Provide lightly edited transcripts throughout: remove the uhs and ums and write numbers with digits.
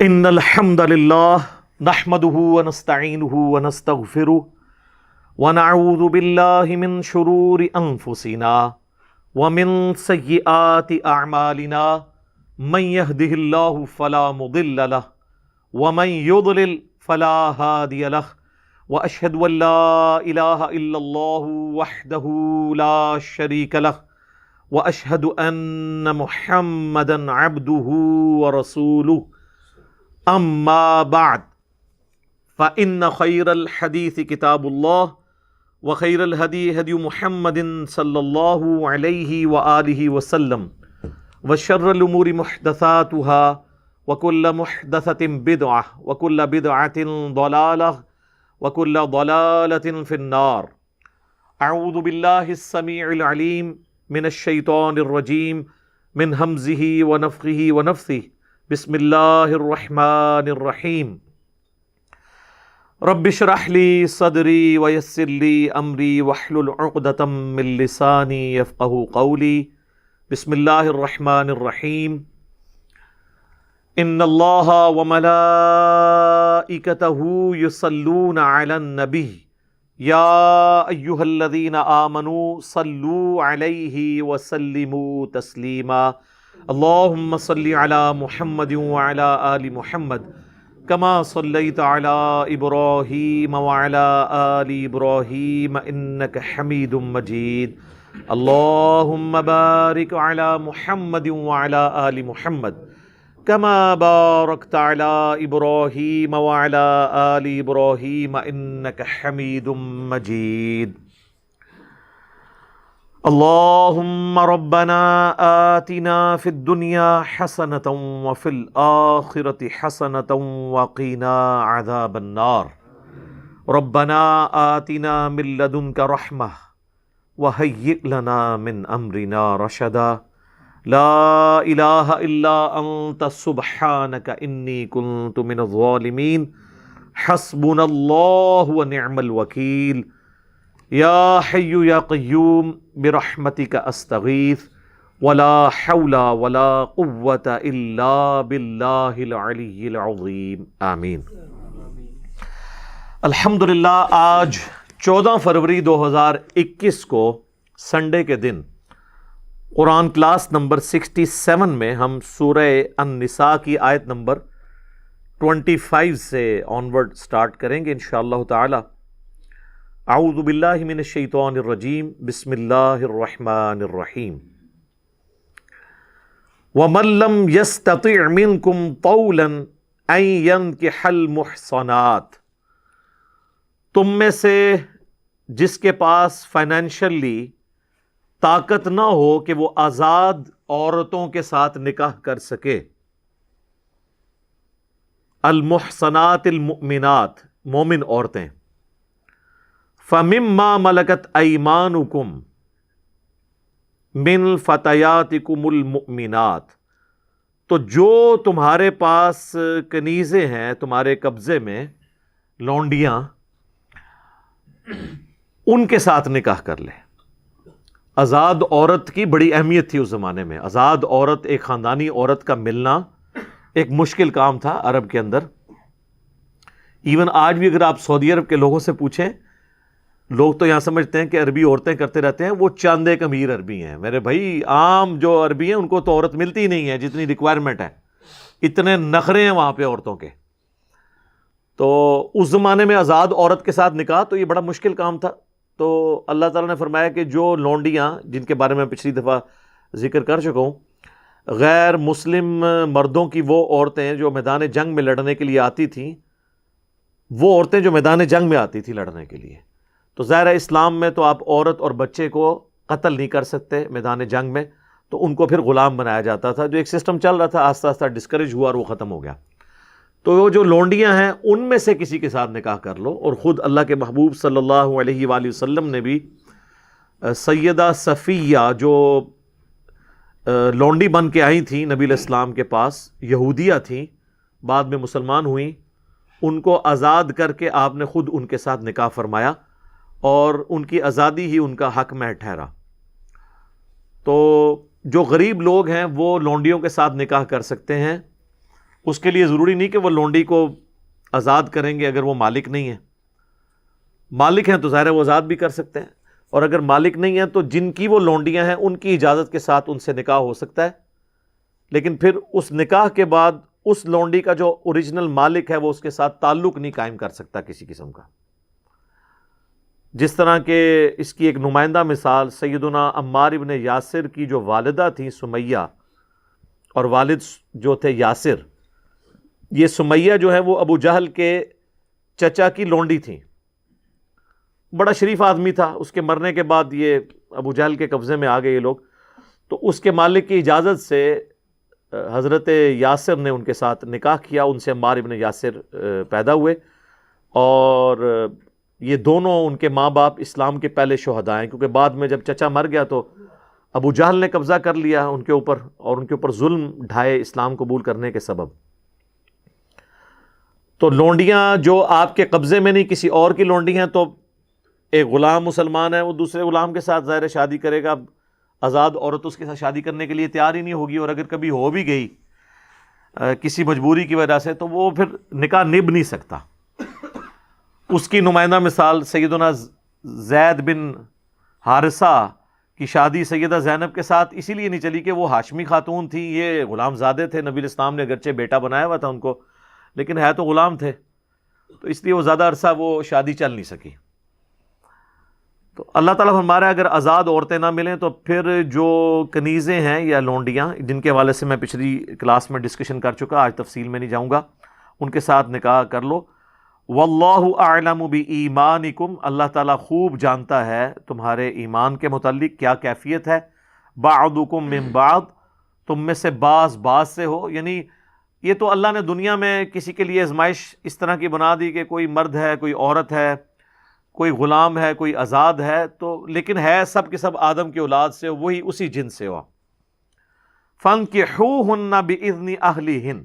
ان الحمد للہ نحمده ونستعینه ونستغفره ونعوذ باللہ من شرور انفسنا ومن سیئات اعمالنا من يهده اللہ فلا مضل له ومن يضلل فلا هادی له واشهد ان لا الہ الا اللہ وحدہ لا شریک له واشهد ان محمدا عبدہ ورسولہ اما بعد فإن خير الحديث كتاب الله وخير الهدي هدي محمد صلى الله عليه وآله وسلم وشر الأمور محدثاتها وكل محدثة بدعة وكل بدعة ضلالة وكل ضلالة في النار. أعوذ بالله السميع العليم من الشيطان الرجيم من همزه ونفخه ونفثه. بسم اللہ الرحمن الرحیم. رب اشرح لی صدری ویسر لی امری واحلل عقدۃ من لسانی یفقہوا قولی. بسم اللہ الرحمن الرحیم. ان اللہ وملائکتہ یصلون علی النبی یا ایہا الذین آمنوا صلوا علیہ وسلموا تسلیما. اللہم صلی علی محمد وعلی آل محمد کما صلیت علی ابراہیم وعلی آل ابراہیم انک حمید مجید. اللہم بارک علی محمد وعلی آل محمد کما بارکت علی ابراہیم وعلی آل ابراہیم انک حمید مجید. اللہم ربنا آتنا فی الدنیا حسنۃ وفی الآخرۃ حسنۃ وقنا عذاب النار. ربنا آتنا من لدنک رحمہ وہیئ لنا من امرنا رشدا. لا الہ الا انت سبحانک انی کنت من الظالمین. حسبنا اللہ ونعم الوکیل. یا حی یا قیوم برحمتک استغیث ولا حول ولا قوة الا باللہ العلی العظیم. آمین. الحمدللہ آج 14 فروری 2021 کو سنڈے کے دن قرآن کلاس نمبر 67 میں ہم سورہ النساء کی آیت نمبر 25 سے آنورڈ سٹارٹ کریں گے انشاءاللہ تعالی. اعوذ باللہ من الشیطان الرجیم. بسم اللہ الرحمن الرحیم. وَمَن لَّمْ يَسْتَطِعْ مِنْكُمْ طَوْلًا أَن يَنكِحَ الْمُحْصَنَاتِ. تم میں سے جس کے پاس فائنینشلی طاقت نہ ہو کہ وہ آزاد عورتوں کے ساتھ نکاح کر سکے. المحصنات المؤمنات، مومن عورتیں. فَمِمَّا مَلَكَتْ أَيْمَانُكُمْ مِنْ فَتَيَاتِكُمُ الْمُؤْمِنَاتِ. تو جو تمہارے پاس کنیزیں ہیں، تمہارے قبضے میں لونڈیاں، ان کے ساتھ نکاح کر لے. آزاد عورت کی بڑی اہمیت تھی اس زمانے میں. آزاد عورت، ایک خاندانی عورت کا ملنا ایک مشکل کام تھا عرب کے اندر. ایون آج بھی اگر آپ سعودی عرب کے لوگوں سے پوچھیں، لوگ تو یہاں سمجھتے ہیں کہ عربی عورتیں کرتے رہتے ہیں، وہ چاند ایک امیر عربی ہیں. میرے بھائی عام جو عربی ہیں ان کو تو عورت ملتی ہی نہیں ہے جتنی ریکوائرمنٹ ہے. اتنے نخرے ہیں وہاں پہ عورتوں کے. تو اس زمانے میں آزاد عورت کے ساتھ نکاح تو یہ بڑا مشکل کام تھا. تو اللہ تعالیٰ نے فرمایا کہ جو لونڈیاں، جن کے بارے میں پچھلی دفعہ ذکر کر چکا ہوں، غیر مسلم مردوں کی وہ عورتیں جو میدان جنگ میں لڑنے کے لیے آتی تھیں، وہ عورتیں جو میدان جنگ میں آتی تھیں لڑنے کے لیے، تو ظاہر ہے اسلام میں تو آپ عورت اور بچے کو قتل نہیں کر سکتے میدان جنگ میں، تو ان کو پھر غلام بنایا جاتا تھا. جو ایک سسٹم چل رہا تھا آہستہ آہستہ ڈسکریج ہوا اور وہ ختم ہو گیا. تو وہ جو لونڈیاں ہیں ان میں سے کسی کے ساتھ نکاح کر لو. اور خود اللہ کے محبوب صلی اللہ علیہ وآلہ وسلم نے بھی سیدہ صفیہ جو لونڈی بن کے آئی تھیں نبی علیہ السلام کے پاس، یہودیہ تھیں، بعد میں مسلمان ہوئیں، ان کو آزاد کر کے آپ نے خود ان کے ساتھ نکاح فرمایا اور ان کی آزادی ہی ان کا حق میں ٹھہرا. تو جو غریب لوگ ہیں وہ لونڈیوں کے ساتھ نکاح کر سکتے ہیں اس کے لیے ضروری نہیں کہ وہ لونڈی کو آزاد کریں گے اگر وہ مالک نہیں ہے. مالک ہیں تو ظاہر ہے وہ آزاد بھی کر سکتے ہیں, اور اگر مالک نہیں ہیں تو جن کی وہ لونڈیاں ہیں ان کی اجازت کے ساتھ ان سے نکاح ہو سکتا ہے, لیکن پھر اس نکاح کے بعد اس لونڈی کا جو اوریجنل مالک ہے وہ اس کے ساتھ تعلق نہیں قائم کر سکتا کسی قسم کا. جس طرح کہ اس کی ایک نمائندہ مثال سیدنا عمار ابن یاسر کی جو والدہ تھیں سمیہ, اور والد جو تھے یاسر, یہ سمیہ جو ہے وہ ابو جہل کے چچا کی لونڈی تھیں. بڑا شریف آدمی تھا, اس کے مرنے کے بعد یہ ابو جہل کے قبضے میں آ گئے یہ لوگ, تو اس کے مالک کی اجازت سے حضرت یاسر نے ان کے ساتھ نکاح کیا, ان سے عمار ابن یاسر پیدا ہوئے, اور یہ دونوں ان کے ماں باپ اسلام کے پہلے شہداء ہیں, کیونکہ بعد میں جب چچا مر گیا تو ابو جہل نے قبضہ کر لیا ان کے اوپر, اور ان کے اوپر ظلم ڈھائے اسلام قبول کرنے کے سبب. تو لونڈیاں جو آپ کے قبضے میں نہیں کسی اور کی لونڈی ہیں, تو ایک غلام مسلمان ہے وہ دوسرے غلام کے ساتھ ظاہر شادی کرے گا, آزاد عورت اس کے ساتھ شادی کرنے کے لیے تیار ہی نہیں ہوگی, اور اگر کبھی ہو بھی گئی کسی مجبوری کی وجہ سے تو وہ پھر نکاح نبھ نہیں سکتا. اس کی نمائندہ مثال سیدنا زید بن حارثہ کی شادی سیدہ زینب کے ساتھ اسی لیے نہیں چلی کہ وہ ہاشمی خاتون تھی, یہ غلام زادے تھے, نبی اسلام نے اگرچہ بیٹا بنایا ہوا تھا ان کو لیکن ہے تو غلام تھے, تو اس لیے وہ زیادہ عرصہ وہ شادی چل نہیں سکی. تو اللہ تعالیٰ فرما رہا ہے اگر آزاد عورتیں نہ ملیں تو پھر جو کنیزیں ہیں یا لونڈیاں, جن کے حوالے سے میں پچھلی کلاس میں ڈسکشن کر چکا, آج تفصیل میں نہیں جاؤں گا, ان کے ساتھ نکاح کر لو. واللہ اعلم بایمانکم, اللہ تعالیٰ خوب جانتا ہے تمہارے ایمان کے متعلق کیا کیفیت ہے. بعضکم من بعض, تم میں سے بعض سے ہو, یعنی یہ تو اللہ نے دنیا میں کسی کے لیے آزمائش اس طرح کی بنا دی کہ کوئی مرد ہے, کوئی عورت ہے, کوئی غلام ہے, کوئی آزاد ہے, تو لیکن ہے سب کے سب آدم کی اولاد سے, وہی اسی جنس سے ہوا. فانکحوہن باذن اہلہن,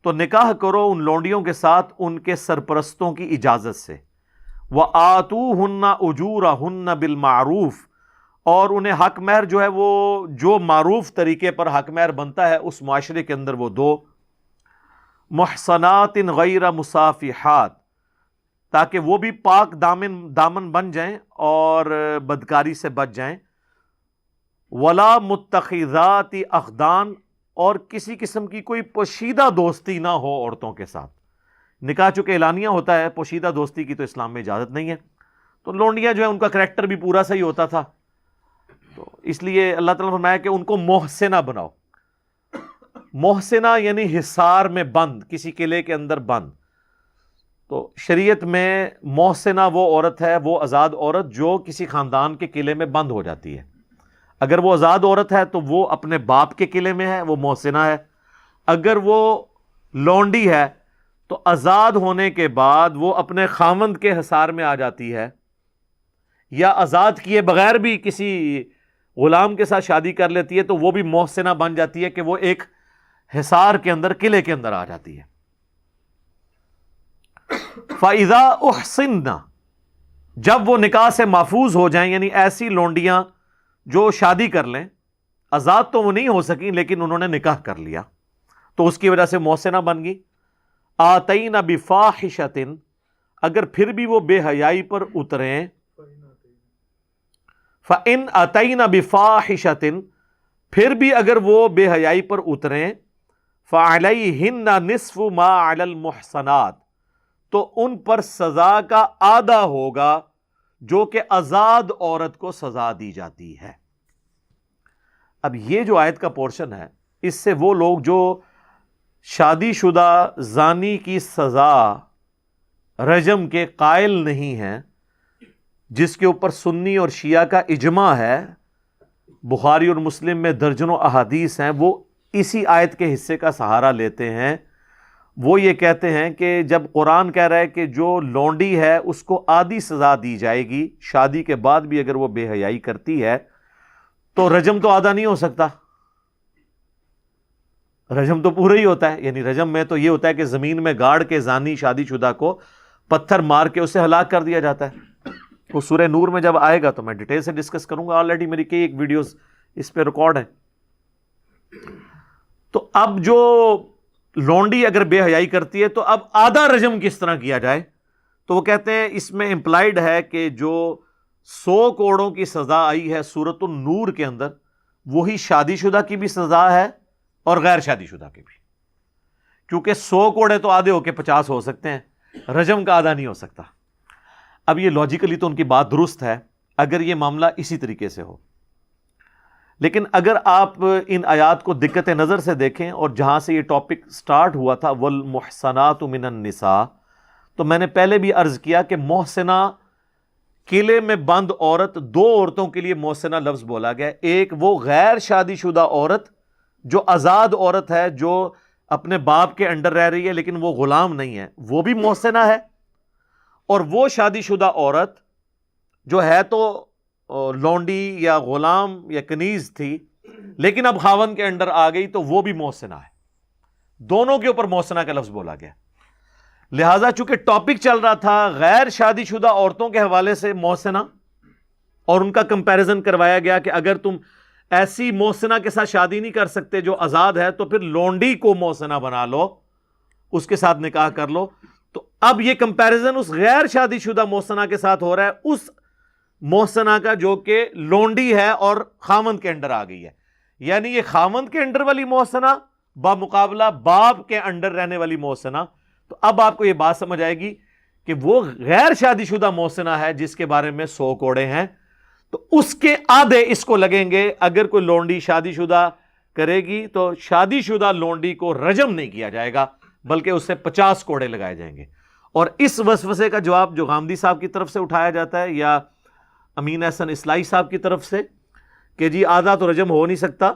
تو نکاح کرو ان لونڈیوں کے ساتھ ان کے سرپرستوں کی اجازت سے. وآتوہن اجورہن بالمعروف, اور انہیں حق مہر جو ہے وہ جو معروف طریقے پر حق مہر بنتا ہے اس معاشرے کے اندر وہ دو. محصنات غیر مصافحات, تاکہ وہ بھی پاک دامن بن جائیں اور بدکاری سے بچ جائیں. ولا متخذات اخدان, اور کسی قسم کی کوئی پوشیدہ دوستی نہ ہو عورتوں کے ساتھ. نکاح چونکہ اعلانیہ ہوتا ہے, پوشیدہ دوستی کی تو اسلام میں اجازت نہیں ہے. تو لونڈیاں جو ہے ان کا کریکٹر بھی پورا صحیح ہوتا تھا, تو اس لیے اللہ تعالیٰ نے فرمایا کہ ان کو محسنہ بناؤ. محسنہ یعنی حصار میں بند, کسی قلعے کے اندر بند. تو شریعت میں محسنہ وہ عورت ہے, وہ آزاد عورت جو کسی خاندان کے قلعے میں بند ہو جاتی ہے. اگر وہ آزاد عورت ہے تو وہ اپنے باپ کے قلعے میں ہے, وہ محسنہ ہے. اگر وہ لونڈی ہے تو آزاد ہونے کے بعد وہ اپنے خاوند کے حصار میں آ جاتی ہے, یا آزاد کیے بغیر بھی کسی غلام کے ساتھ شادی کر لیتی ہے تو وہ بھی محسنہ بن جاتی ہے کہ وہ ایک حصار کے اندر, قلعے کے اندر آ جاتی ہے. فَإِذَا أُحْصِنَّ, جب وہ نکاح سے محفوظ ہو جائیں, یعنی ایسی لونڈیاں جو شادی کر لیں, آزاد تو وہ نہیں ہو سکیں لیکن انہوں نے نکاح کر لیا تو اس کی وجہ سے محسنہ بن گئی. آتَيْنَ بِفَاحِشَةٍ, اگر پھر بھی وہ بے حیائی پر اتریں, فَإِنْ أَتَيْنَ بِفَاحِشَةٍ, پھر بھی اگر وہ بے حیائی پر اتریں, فَعَلَيْهِنَّ نِصْفُ مَا عَلَى الْمُحْصَنَاتِ, تو ان پر سزا کا آدھا ہوگا جو کہ آزاد عورت کو سزا دی جاتی ہے. اب یہ جو آیت کا پورشن ہے, اس سے وہ لوگ جو شادی شدہ زانی کی سزا رجم کے قائل نہیں ہیں, جس کے اوپر سنی اور شیعہ کا اجماع ہے, بخاری اور مسلم میں درجنوں احادیث ہیں, وہ اسی آیت کے حصے کا سہارا لیتے ہیں. وہ یہ کہتے ہیں کہ جب قرآن کہہ رہا ہے کہ جو لونڈی ہے اس کو آدھی سزا دی جائے گی, شادی کے بعد بھی اگر وہ بے حیائی کرتی ہے تو رجم تو آدھا نہیں ہو سکتا, رجم تو پورا ہی ہوتا ہے. یعنی رجم میں تو یہ ہوتا ہے کہ زمین میں گاڑ کے زانی شادی شدہ کو پتھر مار کے اسے ہلاک کر دیا جاتا ہے. وہ سورہ نور میں جب آئے گا تو میں ڈیٹیل سے ڈسکس کروں گا, آلریڈی میری کئی ایک ویڈیوز اس پہ ریکارڈ ہیں. تو اب جو لونڈی اگر بے حیائی کرتی ہے تو اب آدھا رجم کس طرح کیا جائے؟ تو وہ کہتے ہیں اس میں امپلائڈ ہے کہ جو 100 کوڑوں کی سزا آئی ہے سورۃ النور کے اندر، وہی شادی شدہ کی بھی سزا ہے اور غیر شادی شدہ کی بھی، کیونکہ 100 کوڑے تو آدھے ہو کے 50 ہو سکتے ہیں، رجم کا آدھا نہیں ہو سکتا۔ اب یہ لاجیکلی تو ان کی بات درست ہے اگر یہ معاملہ اسی طریقے سے ہو، لیکن اگر آپ ان آیات کو دقت نظر سے دیکھیں اور جہاں سے یہ ٹاپک سٹارٹ ہوا تھا والمحصنات من النساء، تو میں نے پہلے بھی عرض کیا کہ محسنہ قلعے میں بند عورت، 2 عورتوں کے لیے محسنہ لفظ بولا گیا، ایک وہ غیر شادی شدہ عورت جو آزاد عورت ہے، جو اپنے باپ کے انڈر رہ رہی ہے لیکن وہ غلام نہیں ہے، وہ بھی محسنہ ہے، اور وہ شادی شدہ عورت جو ہے تو لونڈی یا غلام یا کنیز تھی لیکن اب خاوند کے انڈر آ گئی تو وہ بھی محسنہ ہے۔ دونوں کے اوپر محسنہ کا لفظ بولا گیا، لہذا چونکہ ٹاپک چل رہا تھا غیر شادی شدہ عورتوں کے حوالے سے محسنہ، اور ان کا کمپیریزن کروایا گیا کہ اگر تم ایسی محسنہ کے ساتھ شادی نہیں کر سکتے جو آزاد ہے تو پھر لونڈی کو محسنہ بنا لو، اس کے ساتھ نکاح کر لو۔ تو اب یہ کمپیریزن اس غیر شادی شدہ محسنہ کے ساتھ ہو رہا ہے، اس محسنہ کا جو کہ لونڈی ہے اور خاوند کے انڈر آ گئی ہے، یعنی یہ خاوند کے انڈر والی محسنہ بمقابلہ باپ کے انڈر رہنے والی محسنہ۔ تو اب آپ کو یہ بات سمجھ آئے گی کہ وہ غیر شادی شدہ محسنہ ہے جس کے بارے میں 100 کوڑے ہیں، تو اس کے آدھے اس کو لگیں گے۔ اگر کوئی لونڈی شادی شدہ کرے گی تو شادی شدہ لونڈی کو رجم نہیں کیا جائے گا بلکہ اس سے 50 کوڑے لگائے جائیں گے۔ اور اس وسوسے کا جواب جو غامدی صاحب کی طرف سے اٹھایا جاتا ہے یا امین احسن اصلاحی صاحب کی طرف سے کہ جی آدھا تو رجم ہو نہیں سکتا،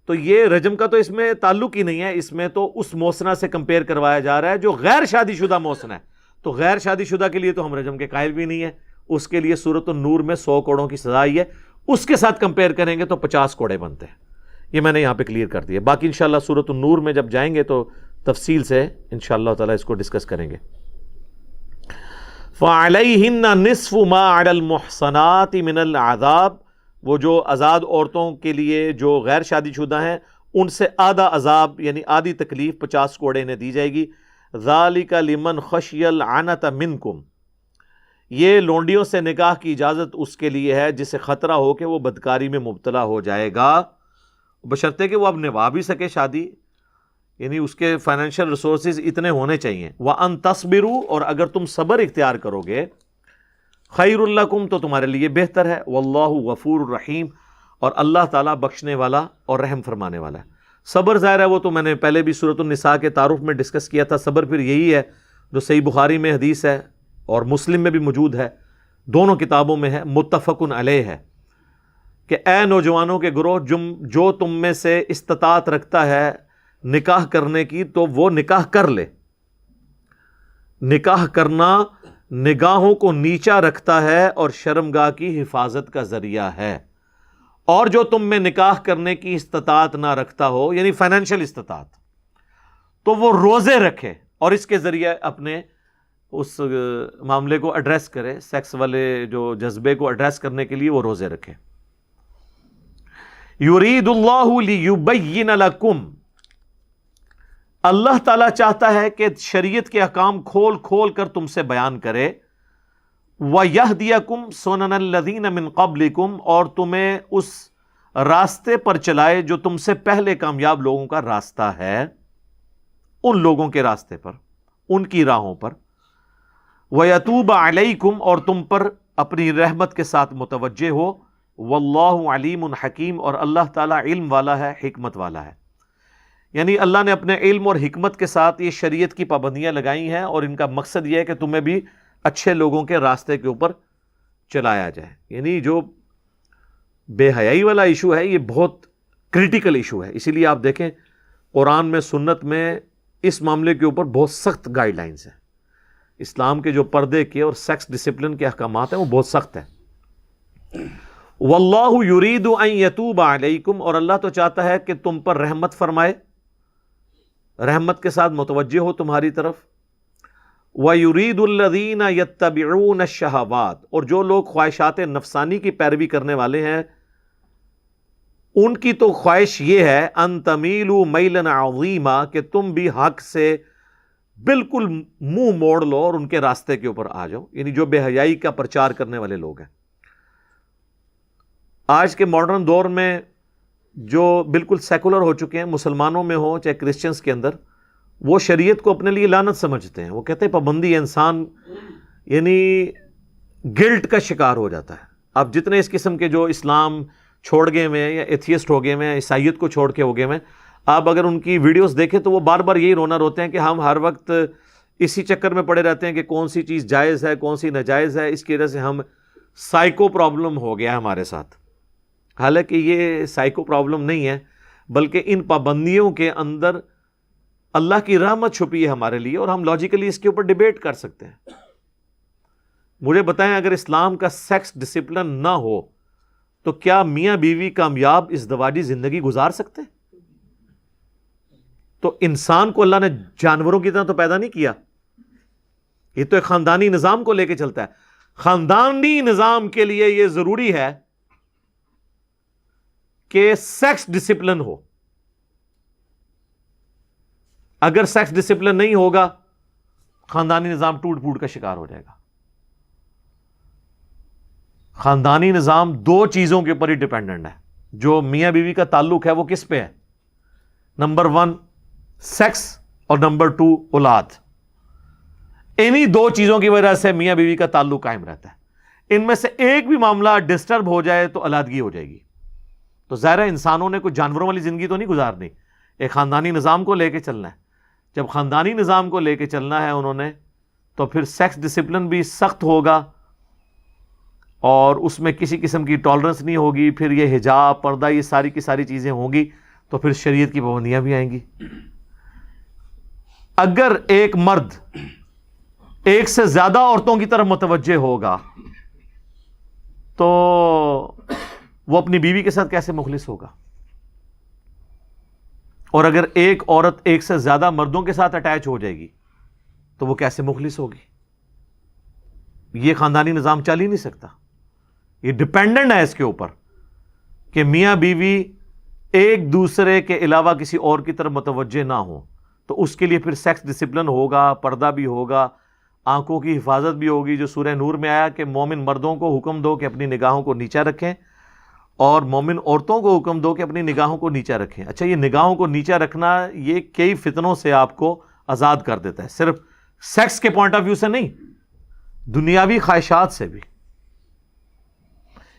تو یہ رجم کا تو اس میں تعلق ہی نہیں ہے، اس میں تو اس محسنہ سے کمپیئر کروایا جا رہا ہے جو غیر شادی شدہ محسنہ ہے۔ تو غیر شادی شدہ کے لیے تو ہم رجم کے قائل بھی نہیں ہیں، اس کے لیے سورۃ النور میں 100 کوڑوں کی سزا آئی ہے، اس کے ساتھ کمپیئر کریں گے تو 50 کوڑے بنتے ہیں۔ یہ میں نے یہاں پہ کلیئر کر دیا، باقی انشاءاللہ سورۃ النور میں جب جائیں گے تو تفصیل سے انشاءاللہ تعالیٰ اس کو ڈسکس کریں گے۔ فَعَلَيْهِنَّ نِصْفُ مَا عَلَى الْمُحْصَنَاتِ مِنَ الْعَذَابِ، وہ جو آزاد عورتوں کے لیے جو غیر شادی شدہ ہیں ان سے آدھا عذاب یعنی آدھی تکلیف 50 کوڑے انہیں دی جائے گی۔ ذَلِكَ لِمَنْ خَشِيَ الْعَنَتَ مِنْكُمْ، یہ لونڈیوں سے نکاح کی اجازت اس کے لیے ہے جسے خطرہ ہو کہ وہ بدکاری میں مبتلا ہو جائے گا، بشرطے کہ وہ اب نبھا بھی سکے شادی، یعنی اس کے فائنینشیل ریسورسز اتنے ہونے چاہیے۔ وَأَن تَصْبِرُوا، اور اگر تم صبر اختیار کرو گے، خَيْرٌ لَكُمْ، تو تمہارے لیے بہتر ہے۔ وَاللَّهُ غَفُورٌ رَحِيمٌ، اور اللہ تعالیٰ بخشنے والا اور رحم فرمانے والا ہے۔ صبر ظاہر ہے وہ تو میں نے پہلے بھی سورۃ النساء کے تعارف میں ڈسکس کیا تھا، صبر پھر یہی ہے جو صحیح بخاری میں حدیث ہے اور مسلم میں بھی موجود ہے، دونوں کتابوں میں ہے، متفقن علیہ ہے کہ اے نوجوانوں کے گروہ، جو تم میں سے استطاعت رکھتا ہے نکاح کرنے کی تو وہ نکاح کر لے۔ نکاح کرنا نگاہوں کو نیچا رکھتا ہے اور شرمگاہ کی حفاظت کا ذریعہ ہے، اور جو تم میں نکاح کرنے کی استطاعت نہ رکھتا ہو یعنی فائنینشیل استطاعت، تو وہ روزے رکھے اور اس کے ذریعے اپنے اس معاملے کو ایڈریس کرے، سیکس والے جو جذبے کو ایڈریس کرنے کے لیے وہ روزے رکھے۔ یرید اللہ لیبین لکم، اللہ تعالیٰ چاہتا ہے کہ شریعت کے احکام کھول کھول کر تم سے بیان کرے۔ وَيَهْدِيَكُمْ سُنَنَ الَّذِينَ مِن قَبْلِكُمْ، اور تمہیں اس راستے پر چلائے جو تم سے پہلے کامیاب لوگوں کا راستہ ہے، ان لوگوں کے راستے پر، ان کی راہوں پر۔ وَيَتُوبَ عَلَيْكُمْ، اور تم پر اپنی رحمت کے ساتھ متوجہ ہو۔ وَاللَّهُ عَلِيمٌ حَكِيمٌ، اور اللہ تعالیٰ علم والا ہے، حکمت والا ہے۔ یعنی اللہ نے اپنے علم اور حکمت کے ساتھ یہ شریعت کی پابندیاں لگائی ہیں، اور ان کا مقصد یہ ہے کہ تمہیں بھی اچھے لوگوں کے راستے کے اوپر چلایا جائے۔ یعنی جو بے حیائی والا ایشو ہے یہ بہت کریٹیکل ایشو ہے، اسی لیے آپ دیکھیں قرآن میں، سنت میں اس معاملے کے اوپر بہت سخت گائیڈ لائنز ہیں۔ اسلام کے جو پردے کے اور سیکس ڈسپلن کے احکامات ہیں وہ بہت سخت ہیں۔ واللہ یرید ان یتوب علیکم، اور اللہ تو چاہتا ہے کہ تم پر رحمت فرمائے، رحمت کے ساتھ متوجہ ہو تمہاری طرف۔ وَيُرِيدُ الَّذِينَ يَتَّبِعُونَ الشَّهَوَاتِ، اور جو لوگ خواہشات نفسانی کی پیروی کرنے والے ہیں ان کی تو خواہش یہ ہے ان تمیلوا میلا عظیما کہ تم بھی حق سے بالکل منہ موڑ لو اور ان کے راستے کے اوپر آ جاؤ، یعنی جو بے حیائی کا پرچار کرنے والے لوگ ہیں۔ آج کے ماڈرن دور میں جو بالکل سیکولر ہو چکے ہیں، مسلمانوں میں ہو چاہے کرسچنس کے اندر، وہ شریعت کو اپنے لیے لعنت سمجھتے ہیں۔ وہ کہتے ہیں پابندی انسان یعنی گلٹ کا شکار ہو جاتا ہے۔ اب جتنے اس قسم کے جو اسلام چھوڑ گئے ہوئے ہیں یا ایتھیسٹ ہو گئے ہوئے ہیں، عیسائیت کو چھوڑ کے ہو گئے ہوئے ہیں، آپ اگر ان کی ویڈیوز دیکھیں تو وہ بار بار یہی رونا روتے ہیں کہ ہم ہر وقت اسی چکر میں پڑے رہتے ہیں کہ کون سی چیز جائز ہے کون سی ناجائز ہے، اس کی وجہ سے ہم سائیکو پرابلم ہو گیا ہے ہمارے ساتھ۔ حالانکہ یہ سائیکو پرابلم نہیں ہے، بلکہ ان پابندیوں کے اندر اللہ کی رحمت چھپی ہے ہمارے لیے، اور ہم لاجیکلی اس کے اوپر ڈیبیٹ کر سکتے ہیں۔ مجھے بتائیں اگر اسلام کا سیکس ڈسپلن نہ ہو تو کیا میاں بیوی کامیاب ازدواجی زندگی گزار سکتے؟ تو انسان کو اللہ نے جانوروں کی طرح تو پیدا نہیں کیا، یہ تو ایک خاندانی نظام کو لے کے چلتا ہے۔ خاندانی نظام کے لیے یہ ضروری ہے کہ سیکس ڈسپلن ہو۔ اگر سیکس ڈسپلن نہیں ہوگا خاندانی نظام ٹوٹ پھوٹ کا شکار ہو جائے گا۔ خاندانی نظام دو چیزوں کے اوپر ہی ڈیپینڈنٹ ہے، جو میاں بیوی کا تعلق ہے وہ کس پہ ہے؟ نمبر 1 سیکس اور نمبر 2 اولاد۔ انہی دو چیزوں کی وجہ سے میاں بیوی کا تعلق قائم رہتا ہے۔ ان میں سے ایک بھی معاملہ ڈسٹرب ہو جائے تو علیحدگی ہو جائے گی۔ تو ظاہر ہے انسانوں نے کوئی جانوروں والی زندگی تو نہیں گزارنی، ایک خاندانی نظام کو لے کے چلنا ہے۔ جب خاندانی نظام کو لے کے چلنا ہے انہوں نے، تو پھر سیکس ڈسپلن بھی سخت ہوگا اور اس میں کسی قسم کی ٹالرنس نہیں ہوگی۔ پھر یہ حجاب، پردہ، یہ ساری کی ساری چیزیں ہوں گی، تو پھر شریعت کی پابندیاں بھی آئیں گی۔ اگر ایک مرد ایک سے زیادہ عورتوں کی طرف متوجہ ہوگا تو وہ اپنی بیوی کے ساتھ کیسے مخلص ہوگا؟ اور اگر ایک عورت ایک سے زیادہ مردوں کے ساتھ اٹیچ ہو جائے گی تو وہ کیسے مخلص ہوگی؟ یہ خاندانی نظام چل ہی نہیں سکتا۔ یہ ڈیپینڈنٹ ہے اس کے اوپر کہ میاں بیوی ایک دوسرے کے علاوہ کسی اور کی طرف متوجہ نہ ہو، تو اس کے لیے پھر سیکس ڈسپلن ہوگا، پردہ بھی ہوگا، آنکھوں کی حفاظت بھی ہوگی، جو سورہ نور میں آیا کہ مومن مردوں کو حکم دو کہ اپنی نگاہوں کو نیچا رکھیں، اور مومن عورتوں کو حکم دو کہ اپنی نگاہوں کو نیچا رکھیں۔ اچھا، یہ نگاہوں کو نیچا رکھنا یہ کئی فتنوں سے آپ کو آزاد کر دیتا ہے، صرف سیکس کے پوائنٹ آف ویو سے نہیں، دنیاوی خواہشات سے بھی۔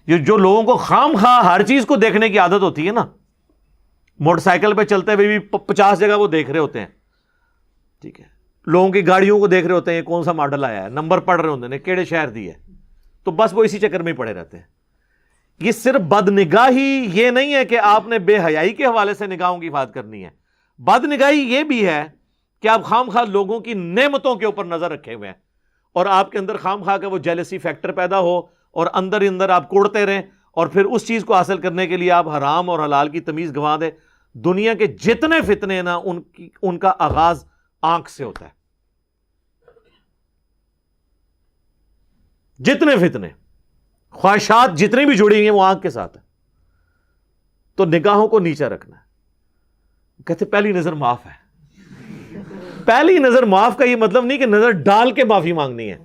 یہ جو لوگوں کو خام خواہ ہر چیز کو دیکھنے کی عادت ہوتی ہے نا، موٹر سائیکل پہ چلتے ہوئے بھی 50 جگہ وہ دیکھ رہے ہوتے ہیں، ٹھیک ہے، لوگوں کی گاڑیوں کو دیکھ رہے ہوتے ہیں کون سا ماڈل آیا ہے، نمبر پڑھ رہے ہوتے ہیں کیڑے شہر دی ہے، تو بس وہ اسی چکر میں ہی پڑے رہتے ہیں۔ یہ صرف بد نگاہی یہ نہیں ہے کہ آپ نے بے حیائی کے حوالے سے نگاہوں کی حفاظت کرنی ہے، بد نگاہی یہ بھی ہے کہ آپ خام خواہ لوگوں کی نعمتوں کے اوپر نظر رکھے ہوئے ہیں، اور آپ کے اندر خام خواہ کا وہ جیلسی فیکٹر پیدا ہو، اور اندر ہی اندر آپ کوڑتے رہیں، اور پھر اس چیز کو حاصل کرنے کے لیے آپ حرام اور حلال کی تمیز گنوا دیں۔ دنیا کے جتنے فتنے نا ان کا آغاز آنکھ سے ہوتا ہے، جتنے فتنے، خواہشات جتنی بھی جڑی ہوئی ہیں وہ آنکھ کے ساتھ ہے۔ تو نگاہوں کو نیچا رکھنا ہے۔ کہتے پہلی نظر معاف ہے۔ پہلی نظر معاف کا یہ مطلب نہیں کہ نظر ڈال کے معافی مانگنی ہے،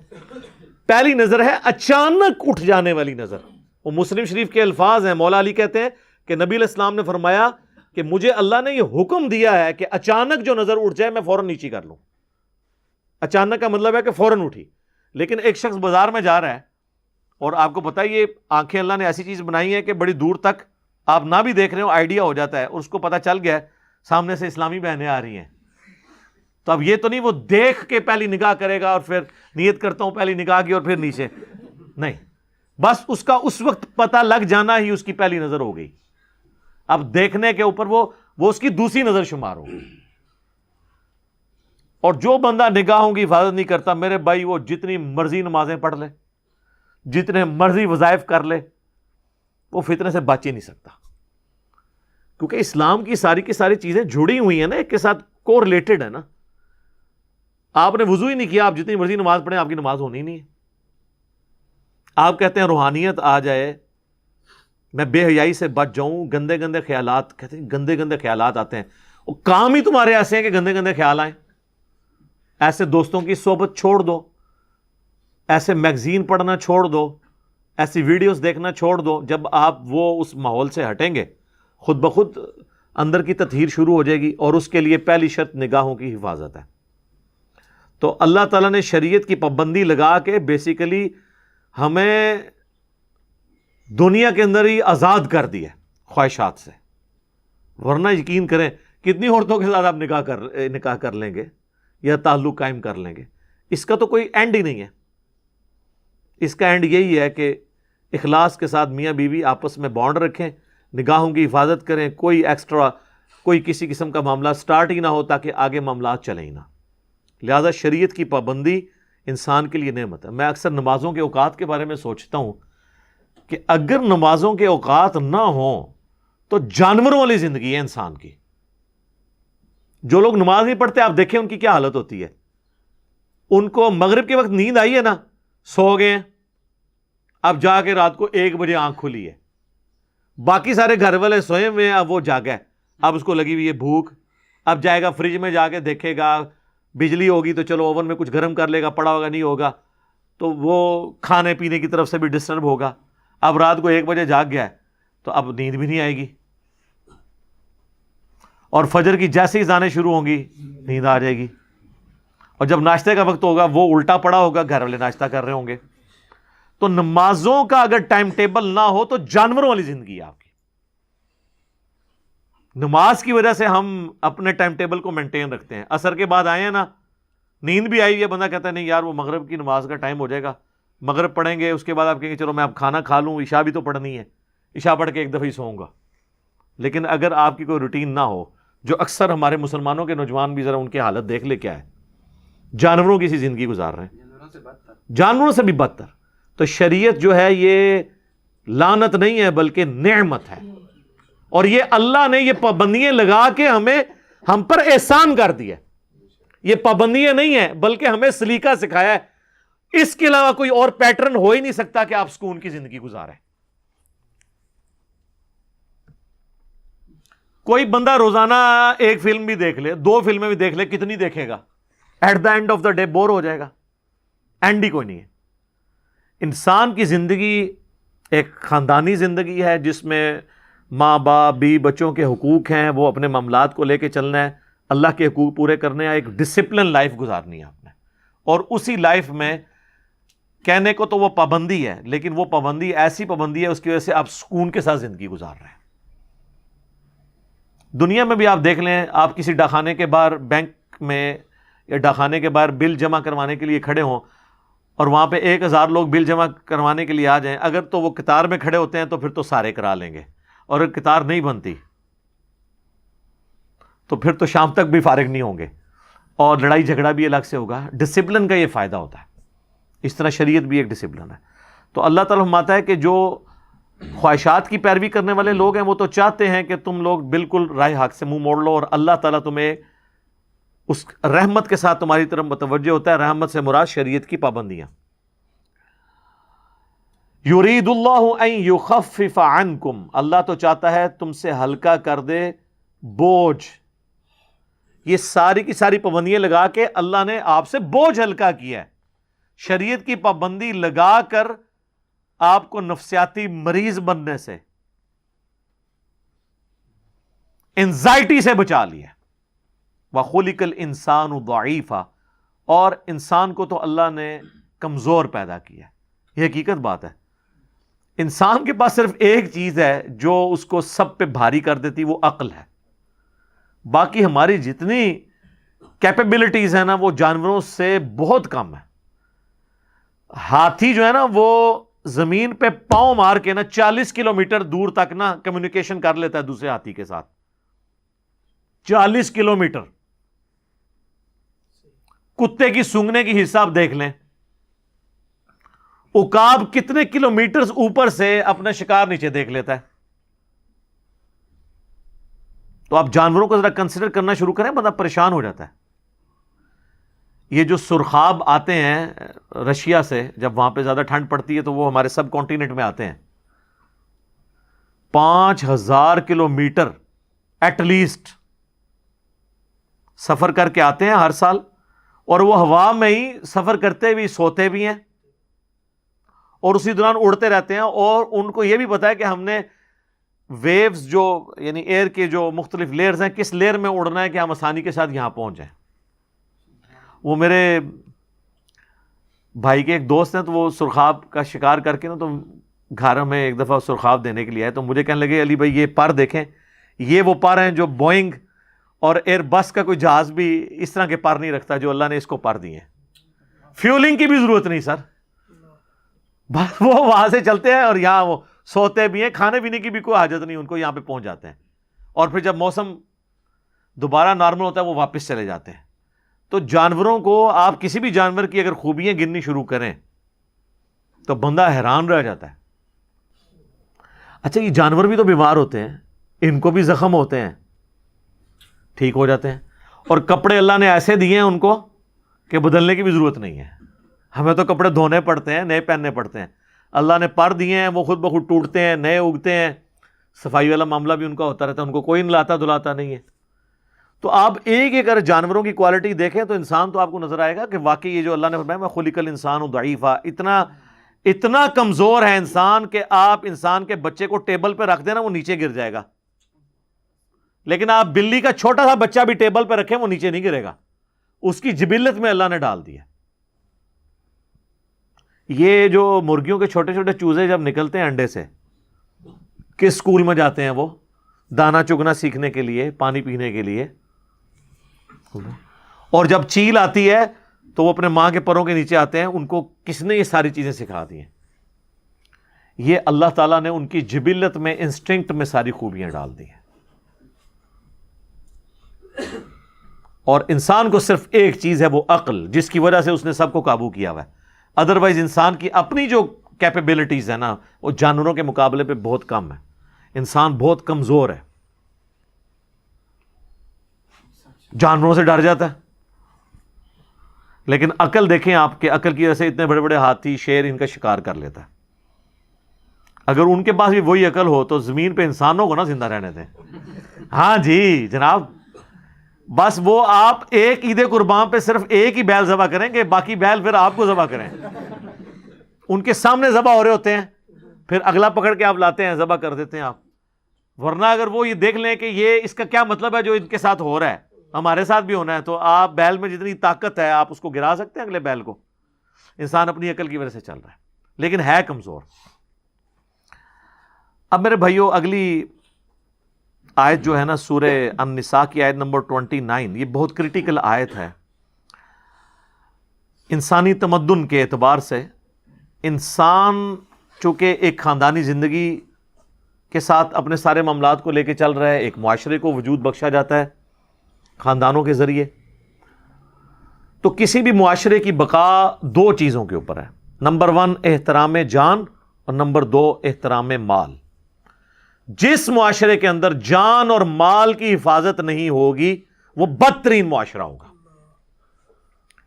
پہلی نظر ہے اچانک اٹھ جانے والی نظر۔ وہ مسلم شریف کے الفاظ ہیں، مولا علی کہتے ہیں کہ نبی علیہ السلام نے فرمایا کہ مجھے اللہ نے یہ حکم دیا ہے کہ اچانک جو نظر اٹھ جائے میں فوراً نیچی کر لوں۔ اچانک کا مطلب ہے کہ فوراً اٹھی۔ لیکن ایک شخص بازار میں جا رہا ہے اور آپ کو پتہ ہے یہ آنکھیں اللہ نے ایسی چیز بنائی ہے کہ بڑی دور تک آپ نہ بھی دیکھ رہے ہو آئیڈیا ہو جاتا ہے، اور اس کو پتہ چل گیا ہے سامنے سے اسلامی بہنیں آ رہی ہیں، تو اب یہ تو نہیں وہ دیکھ کے پہلی نگاہ کرے گا اور پھر نیت کرتا ہوں پہلی نگاہ کی اور پھر نیچے، نہیں، بس اس کا اس وقت پتہ لگ جانا ہی اس کی پہلی نظر ہو گئی۔ اب دیکھنے کے اوپر وہ اس کی دوسری نظر شمار ہوگی۔ اور جو بندہ نگاہوں کی حفاظت نہیں کرتا میرے بھائی، وہ جتنی مرضی نمازیں پڑھ لے، جتنے مرضی وظائف کر لے، وہ فتنے سے بچ ہی نہیں سکتا، کیونکہ اسلام کی ساری چیزیں جڑی ہوئی ہیں نا، ایک کے ساتھ کو ریلیٹڈ ہے نا۔ آپ نے وضو ہی نہیں کیا، آپ جتنی مرضی نماز پڑھیں آپ کی نماز ہونی نہیں ہے۔ آپ کہتے ہیں روحانیت آ جائے میں بے حیائی سے بچ جاؤں، گندے گندے خیالات، کہتے ہیں گندے گندے خیالات آتے ہیں، وہ کام ہی تمہارے ایسے ہیں کہ گندے گندے خیال آئیں. ایسے دوستوں کی صحبت چھوڑ دو، ایسے میگزین پڑھنا چھوڑ دو، ایسی ویڈیوز دیکھنا چھوڑ دو. جب آپ وہ اس ماحول سے ہٹیں گے خود بخود اندر کی تطہیر شروع ہو جائے گی، اور اس کے لیے پہلی شرط نگاہوں کی حفاظت ہے. تو اللہ تعالیٰ نے شریعت کی پابندی لگا کے بیسیکلی ہمیں دنیا کے اندر ہی آزاد کر دیا خواہشات سے. ورنہ یقین کریں کتنی عورتوں کے ساتھ آپ نکاح کر لیں گے یا تعلق قائم کر لیں گے، اس کا تو کوئی اینڈ ہی نہیں ہے. اس کا اینڈ یہی ہے کہ اخلاص کے ساتھ میاں بیوی آپس میں بانڈ رکھیں، نگاہوں کی حفاظت کریں، کوئی ایکسٹرا کوئی کسی قسم کا معاملہ سٹارٹ ہی نہ ہو تاکہ آگے معاملات چلیں ہی نہ. لہذا شریعت کی پابندی انسان کے لیے نعمت ہے. میں اکثر نمازوں کے اوقات کے بارے میں سوچتا ہوں کہ اگر نمازوں کے اوقات نہ ہوں تو جانوروں والی زندگی ہے انسان کی. جو لوگ نماز نہیں پڑھتے آپ دیکھیں ان کی کیا حالت ہوتی ہے. ان کو مغرب کے وقت نیند آئی ہے نا، سو گئے ہیں، اب جا کے رات کو 1 بجے آنکھ کھلی ہے، باقی سارے گھر والے سوئے ہوئے ہیں، اب وہ جاگا ہے، اب اس کو لگی ہوئی ہے بھوک، اب جائے گا فریج میں جا کے دیکھے گا، بجلی ہوگی تو چلو اوون میں کچھ گرم کر لے گا، پڑا ہوگا نہیں ہوگا تو وہ کھانے پینے کی طرف سے بھی ڈسٹرب ہوگا. اب رات کو 1 بجے جاگ گیا ہے تو اب نیند بھی نہیں آئے گی، اور فجر کی جیسے ہی اذانیں شروع ہوں گی نیند آ جائے گی. اور جب ناشتے کا وقت ہوگا وہ الٹا پڑا ہوگا، گھر والے ناشتہ کر رہے ہوں گے. تو نمازوں کا اگر ٹائم ٹیبل نہ ہو تو جانوروں والی زندگی ہے آپ کی. نماز کی وجہ سے ہم اپنے ٹائم ٹیبل کو مینٹین رکھتے ہیں. عصر کے بعد آئے ہیں نا، نیند بھی آئی ہے، بندہ کہتا ہے نہیں یار وہ مغرب کی نماز کا ٹائم ہو جائے گا، مغرب پڑھیں گے، اس کے بعد آپ کہیں گے چلو میں اب کھانا کھا لوں، عشاء بھی تو پڑھنی ہے، عشاء پڑھ کے ایک دفعہ ہی سوؤں گا. لیکن اگر آپ کی کوئی روٹین نہ ہو، جو اکثر ہمارے مسلمانوں کے نوجوان بھی ذرا ان کی حالت دیکھ لے کیا ہے، جانوروں کی سی زندگی گزار رہے ہیں، جانوروں سے بھی بدتر. تو شریعت جو ہے یہ لعنت نہیں ہے بلکہ نعمت ہے، اور یہ اللہ نے یہ پابندیاں لگا کے ہم پر احسان کر دیا. یہ پابندیاں نہیں ہیں بلکہ ہمیں سلیقہ سکھایا ہے. اس کے علاوہ کوئی اور پیٹرن ہو ہی نہیں سکتا کہ آپ سکون کی زندگی گزاریں. کوئی بندہ روزانہ 1 فلم بھی دیکھ لے، 2 فلمیں بھی دیکھ لے، کتنی دیکھے گا؟ At the end of the day bore ہو جائے گا، اینڈ ہی کوئی نہیں ہے. انسان کی زندگی ایک خاندانی زندگی ہے جس میں ماں باپ بیوی بچوں کے حقوق ہیں، وہ اپنے معاملات کو لے کے چلنا ہے، اللہ کے حقوق پورے کرنے ہیں، ایک ڈسپلن لائف گزارنی ہے آپ نے. اور اسی لائف میں کہنے کو تو وہ پابندی ہے، لیکن وہ پابندی ایسی پابندی ہے اس کی وجہ سے آپ سکون کے ساتھ زندگی گزار رہے ہیں. دنیا میں بھی آپ دیکھ لیں، آپ کسی ڈاکخانے کے باہر بینک میں یا ڈاکخانے کے باہر بل جمع کروانے کے لیے کھڑے ہوں اور وہاں پہ 1000 لوگ بل جمع کروانے کے لیے آ جائیں، اگر تو وہ قطار میں کھڑے ہوتے ہیں تو پھر تو سارے کرا لیں گے، اور اگر قطار نہیں بنتی تو پھر تو شام تک بھی فارغ نہیں ہوں گے، اور لڑائی جھگڑا بھی الگ سے ہوگا. ڈسپلن کا یہ فائدہ ہوتا ہے. اس طرح شریعت بھی ایک ڈسپلن ہے. تو اللہ تعالیٰ فرماتا ہے کہ جو خواہشات کی پیروی کرنے والے لوگ ہیں وہ تو چاہتے ہیں کہ تم لوگ بالکل راہ حق سے منہ موڑ لو، اور اللہ تعالیٰ تمہیں اس رحمت کے ساتھ تمہاری طرف متوجہ ہوتا ہے. رحمت سے مراد شریعت کی پابندیاں. یرید اللہ ان یخفف عنکم، اللہ تو چاہتا ہے تم سے ہلکا کر دے بوجھ. یہ ساری کی ساری پابندیاں لگا کے اللہ نے آپ سے بوجھ ہلکا کیا ہے. شریعت کی پابندی لگا کر آپ کو نفسیاتی مریض بننے سے، انزائٹی سے بچا لیا. وَخُلِقَ الْإِنسَانُ ضَعِيفًا، اور انسان کو تو اللہ نے کمزور پیدا کیا. یہ حقیقت بات ہے. انسان کے پاس صرف ایک چیز ہے جو اس کو سب پہ بھاری کر دیتی، وہ عقل ہے. باقی ہماری جتنی کیپیبلٹیز ہیں نا وہ جانوروں سے بہت کم ہے. ہاتھی جو ہے نا وہ زمین پہ پاؤں مار کے نا 40 کلومیٹر دور تک نا کمیونیکیشن کر لیتا ہے دوسرے ہاتھی کے ساتھ. 40 کلومیٹر. کتے کی سونگنے کی حساب دیکھ لیں. عقاب کتنے کلومیٹرز اوپر سے اپنا شکار نیچے دیکھ لیتا ہے. تو آپ جانوروں کو ذرا کنسیڈر کرنا شروع کریں، بندہ پریشان ہو جاتا ہے. یہ جو سرخاب آتے ہیں رشیا سے، جب وہاں پہ زیادہ ٹھنڈ پڑتی ہے تو وہ ہمارے سب کانٹیننٹ میں آتے ہیں. 5,000 کلومیٹر ایٹ لیسٹ سفر کر کے آتے ہیں ہر سال، اور وہ ہوا میں ہی سفر کرتے بھی سوتے بھی ہیں اور اسی دوران اڑتے رہتے ہیں، اور ان کو یہ بھی پتا ہے کہ ہم نے ویوز جو یعنی ایئر کے جو مختلف لیئرز ہیں کس لیئر میں اڑنا ہے کہ ہم آسانی کے ساتھ یہاں پہنچ جائیں۔ وہ میرے بھائی کے ایک دوست ہیں، تو وہ سرخاب کا شکار کر کے نا تو گھر میں ایک دفعہ سرخاب دینے کے لیے آئے، تو مجھے کہنے لگے علی بھائی یہ پر دیکھیں، یہ وہ پر ہیں جو بوئنگ اور ایئر بس کا کوئی جہاز بھی اس طرح کے پر نہیں رکھتا جو اللہ نے اس کو پر دیے ہیں، فیولنگ کی بھی ضرورت نہیں سر، بس وہ وہاں سے چلتے ہیں اور یہاں وہ سوتے بھی ہیں، کھانے پینے کی بھی کوئی حاجت نہیں ان کو، یہاں پہ پہنچ جاتے ہیں، اور پھر جب موسم دوبارہ نارمل ہوتا ہے وہ واپس چلے جاتے ہیں۔ تو جانوروں کو آپ کسی بھی جانور کی اگر خوبیاں گننی شروع کریں تو بندہ حیران رہ جاتا ہے۔ اچھا یہ جانور بھی تو بیمار ہوتے ہیں، ان کو بھی زخم ہوتے ہیں، ٹھیک ہو جاتے ہیں، اور کپڑے اللہ نے ایسے دیے ہیں ان کو کہ بدلنے کی بھی ضرورت نہیں ہے، ہمیں تو کپڑے دھونے پڑتے ہیں، نئے پہننے پڑتے ہیں، اللہ نے پر دیے ہیں وہ خود بخود ٹوٹتے ہیں، نئے اگتے ہیں، صفائی والا معاملہ بھی ان کا ہوتا رہتا ہے، ان کو کوئی نلاتا دھلاتا نہیں ہے۔ تو آپ ایک اگر جانوروں کی کوالٹی دیکھیں تو انسان تو آپ کو نظر آئے گا کہ واقعی یہ جو اللہ نے فرمایا میں خلق الانسان ضعیفا، اتنا کمزور ہے انسان کہ آپ انسان کے بچے کو ٹیبل پہ رکھ دینا وہ نیچے گر جائے گا، لیکن آپ بلی کا چھوٹا سا بچہ بھی ٹیبل پہ رکھیں وہ نیچے نہیں گرے گا، اس کی جبلت میں اللہ نے ڈال دیا۔ یہ جو مرغیوں کے چھوٹے چھوٹے چوزے جب نکلتے ہیں انڈے سے، کس اسکول میں جاتے ہیں وہ؟ دانا چگنا سیکھنے کے لیے، پانی پینے کے لیے، اور جب چیل آتی ہے تو وہ اپنے ماں کے پروں کے نیچے آتے ہیں، ان کو کس نے یہ ساری چیزیں سکھا دی ہیں؟ یہ اللہ تعالیٰ نے ان کی جبلت میں، انسٹنکٹ میں ساری خوبیاں ڈال دی ہیں، اور انسان کو صرف ایک چیز ہے وہ عقل، جس کی وجہ سے اس نے سب کو قابو کیا ہوا ہے، ادروائز انسان کی اپنی جو کیپیبلٹیز ہیں نا وہ جانوروں کے مقابلے پہ بہت کم ہے، انسان بہت کمزور ہے، جانوروں سے ڈر جاتا ہے، لیکن عقل دیکھیں آپ کے، عقل کی وجہ سے اتنے بڑے بڑے ہاتھی شیر ان کا شکار کر لیتا ہے۔ اگر ان کے پاس بھی وہی عقل ہو تو زمین پہ انسانوں کو نہ زندہ رہنے دیں۔ ہاں جی جناب، بس وہ آپ ایک عید قربان پہ صرف ایک ہی بیل ذبح کریں گے، باقی بیل پھر آپ کو ذبح کریں، ان کے سامنے ذبح ہو رہے ہوتے ہیں، پھر اگلا پکڑ کے آپ لاتے ہیں ذبح کر دیتے ہیں آپ، ورنہ اگر وہ یہ دیکھ لیں کہ یہ اس کا کیا مطلب ہے جو ان کے ساتھ ہو رہا ہے ہمارے ساتھ بھی ہونا ہے، تو آپ بیل میں جتنی طاقت ہے آپ اس کو گرا سکتے ہیں اگلے بیل کو۔ انسان اپنی عقل کی وجہ سے چل رہا ہے لیکن ہے کمزور۔ اب میرے بھائیوں اگلی آیت جو ہے نا سورہ النساء کی آیت نمبر 29، یہ بہت کریٹیکل آیت ہے۔ انسانی تمدن کے اعتبار سے انسان چونکہ ایک خاندانی زندگی کے ساتھ اپنے سارے معاملات کو لے کے چل رہا ہے، ایک معاشرے کو وجود بخشا جاتا ہے خاندانوں کے ذریعے، تو کسی بھی معاشرے کی بقا دو چیزوں کے اوپر ہے، نمبر 1 احترام جان اور نمبر 2 احترام مال۔ جس معاشرے کے اندر جان اور مال کی حفاظت نہیں ہوگی وہ بدترین معاشرہ ہوگا۔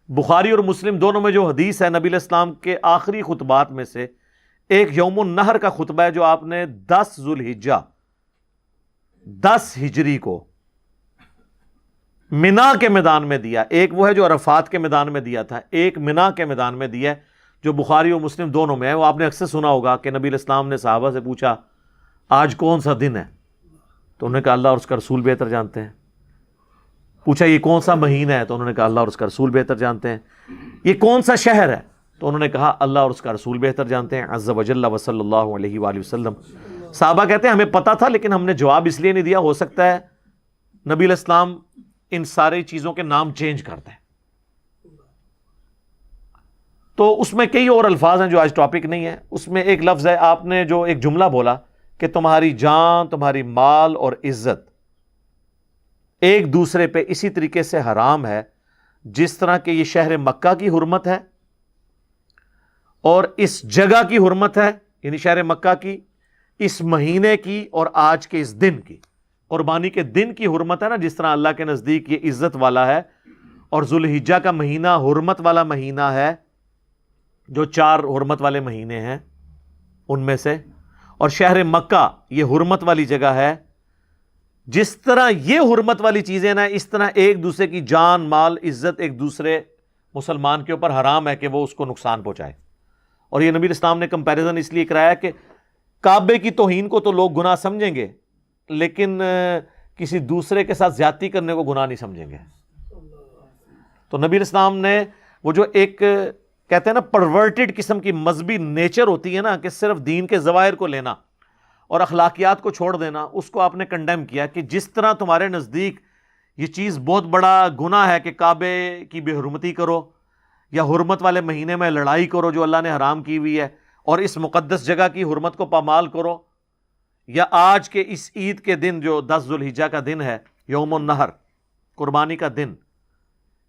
بخاری اور مسلم دونوں میں جو حدیث ہے، نبی علیہ السلام کے آخری خطبات میں سے ایک یوم النحر کا خطبہ ہے جو آپ نے 10 ذوالحجہ 10 ہجری کو منا کے میدان میں دیا، ایک وہ ہے جو عرفات کے میدان میں دیا تھا، ایک منا کے میدان میں دیا ہے جو بخاری اور مسلم دونوں میں ہے۔ وہ آپ نے اکثر سنا ہوگا کہ نبی علیہ السلام نے صحابہ سے پوچھا آج کون سا دن ہے، تو انہوں نے کہا اللہ اور اس کا رسول بہتر جانتے ہیں۔ پوچھا یہ کون سا مہینہ ہے، تو انہوں نے کہا اللہ اور اس کا رسول بہتر جانتے ہیں۔ یہ کون سا شہر ہے، تو انہوں نے کہا اللہ اور اس کا رسول بہتر جانتے ہیں، عز وجل وصلی اللہ علیہ وآلہ وسلم۔ صحابہ کہتے ہیں ہمیں پتا تھا لیکن ہم نے جواب اس لیے نہیں دیا، ہو سکتا ہے نبی علیہ السلام ان ساری چیزوں کے نام چینج کرتے ہیں۔ تو اس میں کئی اور الفاظ ہیں جو آج ٹاپک نہیں ہے، اس میں ایک لفظ ہے، آپ نے جو ایک جملہ بولا کہ تمہاری جان، تمہاری مال اور عزت ایک دوسرے پہ اسی طریقے سے حرام ہے جس طرح کہ یہ شہر مکہ کی حرمت ہے اور اس جگہ کی حرمت ہے، یعنی شہر مکہ کی، اس مہینے کی اور آج کے اس دن کی، قربانی کے دن کی حرمت ہے نا، جس طرح اللہ کے نزدیک یہ عزت والا ہے، اور ذوالحجہ کا مہینہ حرمت والا مہینہ ہے جو 4 حرمت والے مہینے ہیں ان میں سے، اور شہر مکہ یہ حرمت والی جگہ ہے. جس طرح یہ حرمت والی چیزیں نا، اس طرح ایک دوسرے کی جان مال عزت ایک دوسرے مسلمان کے اوپر حرام ہے کہ وہ اس کو نقصان پہنچائے. اور یہ نبی اسلام نے کمپیریزن اس لیے کرایا کہ کعبے کی توہین کو تو لوگ گناہ سمجھیں گے، لیکن کسی دوسرے کے ساتھ زیادتی کرنے کو گناہ نہیں سمجھیں گے. تو نبی اسلام نے وہ جو ایک کہتے ہیں نا پرورٹڈ قسم کی مذہبی نیچر ہوتی ہے نا، کہ صرف دین کے ظواہر کو لینا اور اخلاقیات کو چھوڑ دینا، اس کو آپ نے کنڈیم کیا کہ جس طرح تمہارے نزدیک یہ چیز بہت بڑا گناہ ہے کہ کعبے کی بے حرمتی کرو یا حرمت والے مہینے میں لڑائی کرو جو اللہ نے حرام کی ہوئی ہے، اور اس مقدس جگہ کی حرمت کو پامال کرو، یا آج کے اس عید کے دن جو 10 ذوالحجہ کا دن ہے، یوم النحر قربانی کا دن،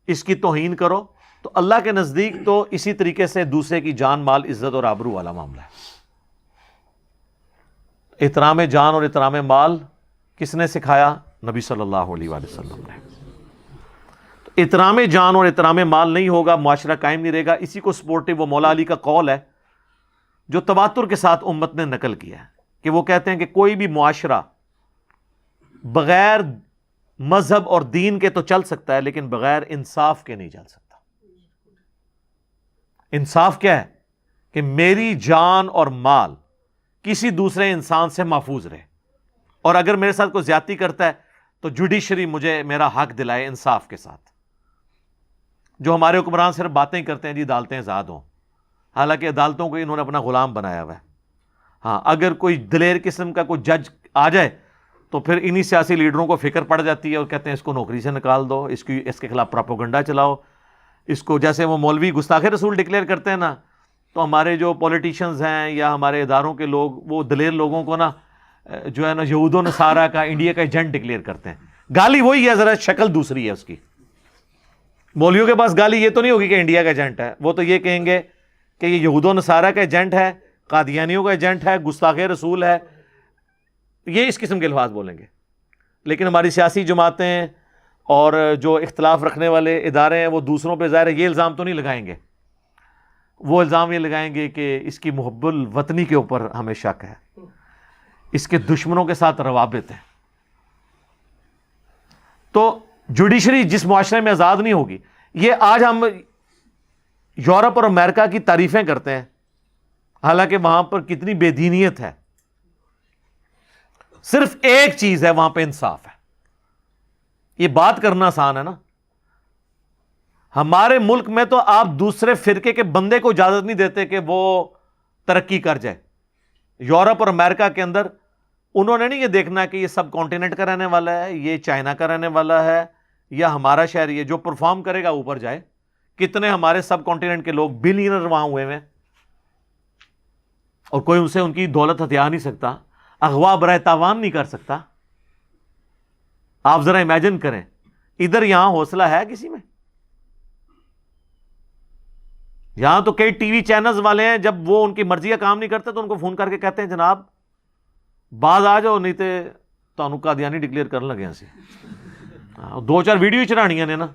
اس کی توہین کرو، تو اللہ کے نزدیک تو اسی طریقے سے دوسرے کی جان مال عزت اور آبرو والا معاملہ ہے. احترام جان اور احترام مال کس نے سکھایا؟ نبی صلی اللہ علیہ وآلہ وسلم نے. تو احترام جان اور احترام مال نہیں ہوگا، معاشرہ قائم نہیں رہے گا. اسی کو سپورٹو وہ مولا علی کا قول ہے جو تواتر کے ساتھ امت نے نقل کیا ہے، کہ وہ کہتے ہیں کہ کوئی بھی معاشرہ بغیر مذہب اور دین کے تو چل سکتا ہے، لیکن بغیر انصاف کے نہیں چل سکتا. انصاف کیا ہے؟ کہ میری جان اور مال کسی دوسرے انسان سے محفوظ رہے، اور اگر میرے ساتھ کوئی زیادتی کرتا ہے تو جوڈیشری مجھے میرا حق دلائے انصاف کے ساتھ. جو ہمارے حکمران صرف باتیں کرتے ہیں جی عدالتیں آزاد ہوں، حالانکہ عدالتوں کو انہوں نے اپنا غلام بنایا ہوا ہے. ہاں، اگر کوئی دلیر قسم کا کوئی جج آ جائے تو پھر انہی سیاسی لیڈروں کو فکر پڑ جاتی ہے اور کہتے ہیں اس کو نوکری سے نکال دو، اس کے خلاف پراپوگنڈا چلاؤ، اس کو جیسے وہ مولوی گستاخ رسول ڈکلیئر کرتے ہیں نا، تو ہمارے جو پولیٹیشنز ہیں یا ہمارے اداروں کے لوگ وہ دلیر لوگوں کو نا جو ہے نا یہود و نصارہ کا انڈیا کا ایجنٹ ڈکلیئر کرتے ہیں. گالی وہی ہے، ذرا شکل دوسری ہے اس کی. مولویوں کے پاس گالی یہ تو نہیں ہوگی کہ انڈیا کا ایجنٹ ہے، وہ تو یہ کہیں گے کہ یہ یہود و نصارہ کا ایجنٹ ہے، قادیانیوں کا ایجنٹ ہے، گستاخ رسول ہے، یہ اس قسم کے الفاظ بولیں گے. لیکن ہماری سیاسی جماعتیں اور جو اختلاف رکھنے والے ادارے ہیں وہ دوسروں پہ ظاہر ہے یہ الزام تو نہیں لگائیں گے، وہ الزام یہ لگائیں گے کہ اس کی محب الوطنی کے اوپر ہمیں شک ہے، اس کے دشمنوں کے ساتھ روابط ہیں. تو جوڈیشری جس معاشرے میں آزاد نہیں ہوگی، یہ آج ہم یورپ اور امریکہ کی تعریفیں کرتے ہیں، حالانکہ وہاں پر کتنی بے دینیت ہے. صرف ایک چیز ہے وہاں پہ، انصاف ہے. یہ بات کرنا آسان ہے نا. ہمارے ملک میں تو آپ دوسرے فرقے کے بندے کو اجازت نہیں دیتے کہ وہ ترقی کر جائے. یورپ اور امریکہ کے اندر انہوں نے نہیں یہ دیکھنا کہ یہ سب کانٹیننٹ کا رہنے والا ہے، یہ چائنا کا رہنے والا ہے یا ہمارا شہری ہے، جو پرفارم کرے گا اوپر جائے. کتنے ہمارے سب کانٹیننٹ کے لوگ بلینر وہاں ہوئے ہیں اور کوئی ان سے ان کی دولت ہتھیا نہیں سکتا، اغوا برائے تاوان نہیں کر سکتا. آپ ذرا امیجن کریں، ادھر یہاں حوصلہ ہے کسی میں؟ یہاں تو کئی ٹی وی چینلز والے ہیں، جب وہ ان کی مرضی کا کام نہیں کرتے تو ان کو فون کر کے کہتے ہیں جناب بعد آ جاؤ، نہیں تو تانوں قادیانی ڈکلیئر کرنے لگے سی. 2-4 ویڈیو چڑھانی نے نا،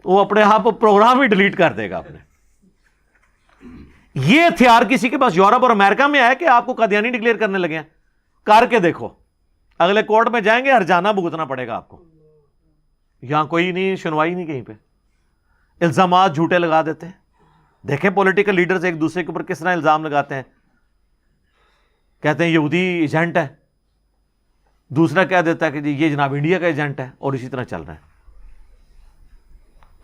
وہ اپنے آپ پروگرام ہی ڈیلیٹ کر دے گا اپنے. یہ ہتھیار کسی کے پاس یورپ اور امریکہ میں ہے کہ آپ کو قادیانی ڈکلیئر کرنے لگے ہیں؟ کر کے دیکھو، اگلے کورٹ میں جائیں گے ہرجانہ بھگتنا پڑے گا آپ کو. یہاں کوئی نہیں، سنوائی نہیں کہیں پہ، الزامات جھوٹے لگا دیتے ہیں. دیکھیں پولیٹیکل لیڈرز ایک دوسرے کے اوپر کس طرح الزام لگاتے ہیں. کہتے ہیں یہودی ایجنٹ ہے، دوسرا کہہ دیتا ہے کہ جی یہ جناب انڈیا کا ایجنٹ ہے، اور اسی طرح چل رہا ہے.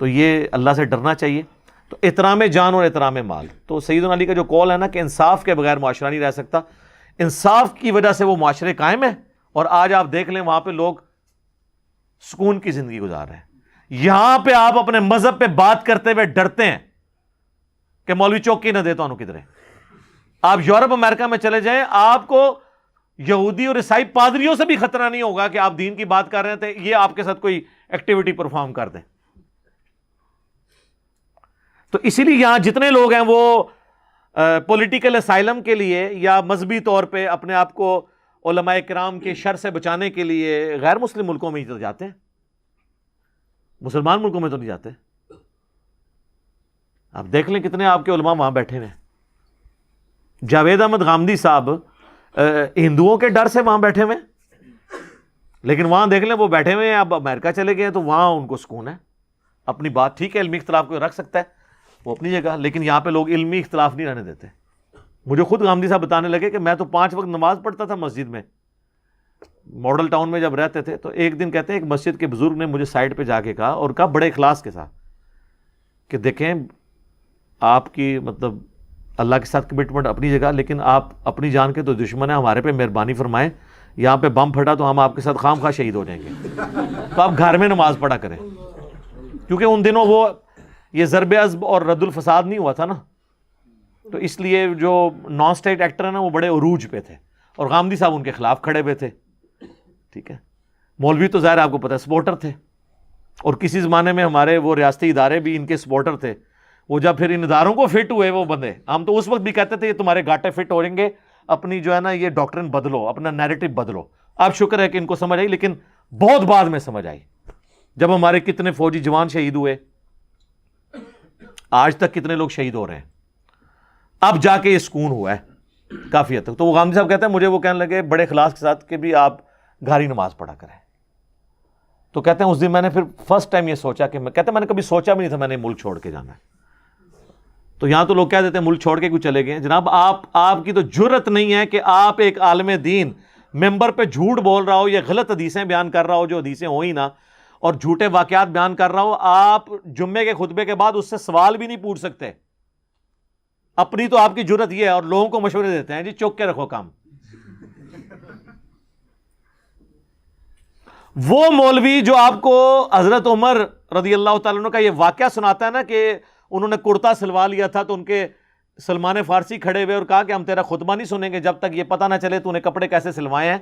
تو یہ اللہ سے ڈرنا چاہیے. تو احترام جان اور احترام مال، تو سیدنا علی کا جو قول ہے نا کہ انصاف کے بغیر معاشرہ نہیں رہ سکتا، انصاف کی وجہ سے وہ معاشرے قائم ہیں. اور آج آپ دیکھ لیں وہاں پہ لوگ سکون کی زندگی گزار رہے ہیں. یہاں پہ آپ اپنے مذہب پہ بات کرتے ہوئے ڈرتے ہیں کہ مولوی چوکی نہ دے تو کدھرے. آپ یورپ امریکہ میں چلے جائیں، آپ کو یہودی اور عیسائی پادریوں سے بھی خطرہ نہیں ہوگا کہ آپ دین کی بات کر رہے تھے، یہ آپ کے ساتھ کوئی ایکٹیویٹی پرفارم کر دیں. تو اسی لیے یہاں جتنے لوگ ہیں وہ پولیٹیکل اسائلم کے لیے یا مذہبی طور پہ اپنے آپ کو علماء کرام کے شر سے بچانے کے لیے غیر مسلم ملکوں میں ہی تو جاتے ہیں، مسلمان ملکوں میں تو نہیں جاتے. آپ دیکھ لیں کتنے آپ کے علماء وہاں بیٹھے ہوئے ہیں. جاوید احمد غامدی صاحب ہندوؤں کے ڈر سے وہاں بیٹھے ہوئے، لیکن وہاں دیکھ لیں وہ بیٹھے ہوئے ہیں، اب امریکہ چلے گئے تو وہاں ان کو سکون ہے. اپنی بات ٹھیک ہے، علمی اختلاف کوئی رکھ سکتا ہے وہ اپنی جگہ، لیکن یہاں پہ لوگ علمی اختلاف نہیں رہنے دیتے. مجھے خود غامدی صاحب بتانے لگے کہ میں تو 5 وقت نماز پڑھتا تھا مسجد میں، ماڈل ٹاؤن میں جب رہتے تھے. تو ایک دن کہتے ہیں ایک مسجد کے بزرگ نے مجھے سائڈ پہ جا کے کہا، اور کہا بڑے اخلاص کے ساتھ، کہ دیکھیں آپ کی مطلب اللہ کے ساتھ کمٹمنٹ اپنی جگہ، لیکن آپ اپنی جان کے تو دشمن ہیں، ہمارے پہ مہربانی فرمائیں، یہاں پہ بم پھٹا تو ہم آپ کے ساتھ خام خواہ شہید ہو جائیں گے، تو آپ گھر میں نماز پڑھا کریں. کیونکہ ان دنوں وہ یہ ضرب عضب اور رد الفساد نہیں ہوا تھا نا، تو اس لیے جو نان اسٹیٹ ایکٹر ہیں نا وہ بڑے عروج پہ تھے، اور غامدی صاحب ان کے خلاف کھڑے ہوئے تھے. ٹھیک ہے، مولوی تو ظاہر آپ کو پتہ ہے سپورٹر تھے، اور کسی زمانے میں ہمارے وہ ریاستی ادارے بھی ان کے سپورٹر تھے. وہ جب پھر ان اداروں کو فٹ ہوئے وہ بندے، ہم تو اس وقت بھی کہتے تھے یہ تمہارے گاٹے فٹ ہو رہیں گے، اپنی جو ہے نا یہ ڈاکٹرن بدلو، اپنا نیریٹو بدلو. اب شکر ہے کہ ان کو سمجھ آئی، لیکن بہت بعد میں سمجھ آئی، جب ہمارے کتنے فوجی جوان شہید ہوئے، آج تک کتنے لوگ شہید ہو رہے ہیں، اب جا کے یہ سکون ہوا ہے کافی حد تک. تو وہ غامدی صاحب کہتے ہیں مجھے وہ کہنے لگے بڑے اخلاص کے ساتھ کہ بھی آپ گھر ہی نماز پڑھا کریں. تو کہتے ہیں اس دن میں نے پھر فرسٹ ٹائم یہ سوچا کہ میں نے کبھی سوچا بھی نہیں تھا میں نے ملک چھوڑ کے جانا ہے. تو یہاں تو لوگ کہہ دیتے ہیں ملک چھوڑ کے کیوں چلے گئے. جناب آپ کی تو جرت نہیں ہے کہ آپ ایک عالم دین ممبر پہ جھوٹ بول رہا ہو یا غلط حدیثیں بیان کر رہا ہو جو حدیثیں ہو ہی نہ، اور جھوٹے واقعات بیان کر رہا ہو، آپ جمعے کے خطبے کے بعد اس سے سوال بھی نہیں پوچھ سکتے. اپنی تو آپ کی جرت یہ ہے، اور لوگوں کو مشورے دیتے ہیں جی چوک کے رکھو کام. وہ مولوی جو آپ کو حضرت عمر رضی اللہ تعالیٰ عنہ کا یہ واقعہ سناتا ہے نا کہ انہوں نے کرتا سلوا لیا تھا، تو ان کے سلمان فارسی کھڑے ہوئے اور کہا کہ ہم تیرا خطبہ نہیں سنیں گے جب تک یہ پتہ نہ چلے تو نے کپڑے کیسے سلوائے ہیں،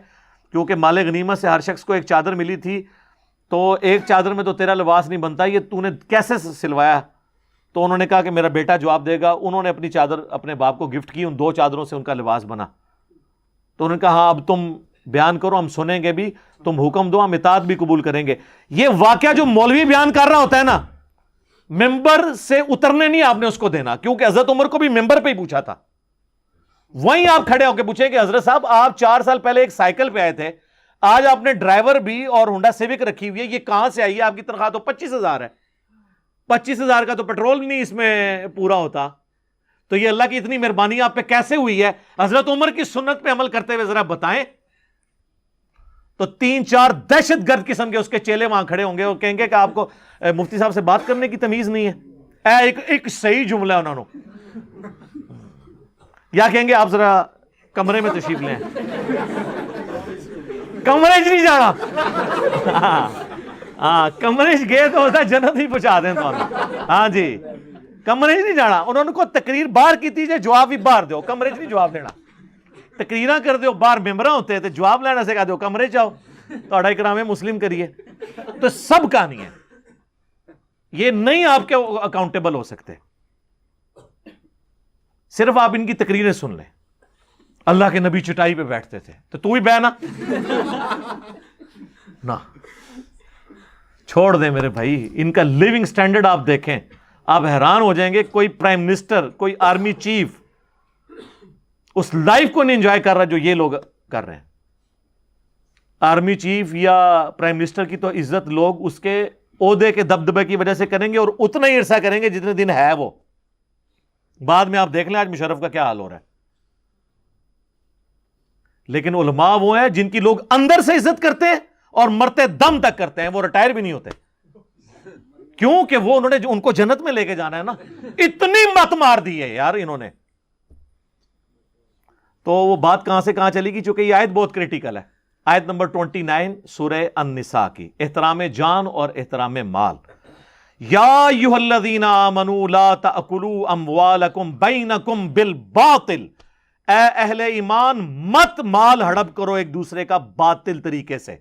کیونکہ مال غنیمت سے ہر شخص کو ایک چادر ملی تھی، تو ایک چادر میں تو تیرا لباس نہیں بنتا، یہ تو نے کیسے سلوایا. تو انہوں نے کہا کہ میرا بیٹا جواب دے گا. انہوں نے اپنی چادر اپنے باپ کو گفٹ کی، ان 2 چادروں سے ان کا لباس بنا. تو انہوں نے کہا ہاں اب تم بیان کرو، ہم سنیں گے بھی، تم حکم دو، ہم اطاعت بھی قبول کریں گے. یہ واقعہ جو مولوی بیان کر رہا ہوتا ہے نا، ممبر سے اترنے نہیں آپ نے اس کو دینا، کیونکہ حضرت عمر کو بھی ممبر پہ ہی پوچھا تھا. وہیں آپ کھڑے ہو کے پوچھیں کہ حضرت صاحب آپ 4 سال پہلے ایک سائیکل پہ آئے تھے، آج آپ نے ڈرائیور بھی اور ہونڈا سیوک رکھی ہوئی ہے، یہ کہاں سے آئی ہے؟ آپ کی تنخواہ تو 25,000 ہے، 25,000 کا تو پیٹرول بھی نہیں اس میں پورا ہوتا. تو یہ اللہ کی اتنی مہربانی آپ پہ کیسے ہوئی ہے؟ حضرت عمر کی سنت پہ عمل کرتے ہوئے ذرا بتائیں. تو 3-4 دہشت گرد قسم کے اس کے چیلے وہاں کھڑے ہوں گے، وہ کہیں گے کہ آپ کو مفتی صاحب سے بات کرنے کی تمیز نہیں ہے. ایک صحیح جملہ ہے انہوں نے، یا کہیں گے آپ ذرا کمرے میں تشریف لیں. کمرے نہیں جانا، ہاں کمرے گئے تو ہوتا جنت ہی پہنچا دیں تو. ہاں جی کمرے نہیں جانا. انہوں نے کو تقریر باہر کی تھی، جواب بھی باہر دو، کمرے نہیں جواب دینا. تقریراں کر دیو باہر ممبراں ہوتے ہیں تو جواب لینا سے کہا دیو کمرے چاہو توڑا اکرام مسلم کریے. تو سب کہانی ہے، یہ نہیں آپ کے اکاؤنٹیبل ہو سکتے. صرف آپ ان کی تقریریں سن لیں. اللہ کے نبی چٹائی پہ بیٹھتے تھے تو بھی بینا نہ چھوڑ دیں میرے بھائی. ان کا لیونگ سٹینڈرڈ آپ دیکھیں، آپ حیران ہو جائیں گے. کوئی پرائم منسٹر، کوئی آرمی چیف اس لائف کو نہیں انجوائے کر رہا جو یہ لوگ کر رہے ہیں. آرمی چیف یا پرائم منسٹر کی تو عزت لوگ اس کے عہدے کے دبدبے کی وجہ سے کریں گے، اور اتنا ہی عرصہ کریں گے جتنے دن ہے وہ. بعد میں آپ دیکھ لیں آج مشرف کا کیا حال ہو رہا ہے. لیکن علماء وہ ہیں جن کی لوگ اندر سے عزت کرتے ہیں اور مرتے دم تک کرتے ہیں، وہ ریٹائر بھی نہیں ہوتے. کیوں کہ وہ انہوں نے جو ان کو جنت میں لے کے جانا ہے نا، اتنی مت مار دی ہے یار انہوں نے. تو وہ بات کہاں سے کہاں چلی گی، چونکہ یہ آیت بہت کریٹیکل ہے. آیت نمبر 29 سورہ النساء کی، احترام جان اور احترام مال. یا ایھا الذین آمنوا لا تأکلوا اموالکم بینکم بالباطل، اے اہل ایمان مت مال ہڑپ کرو ایک دوسرے کا باطل طریقے سے.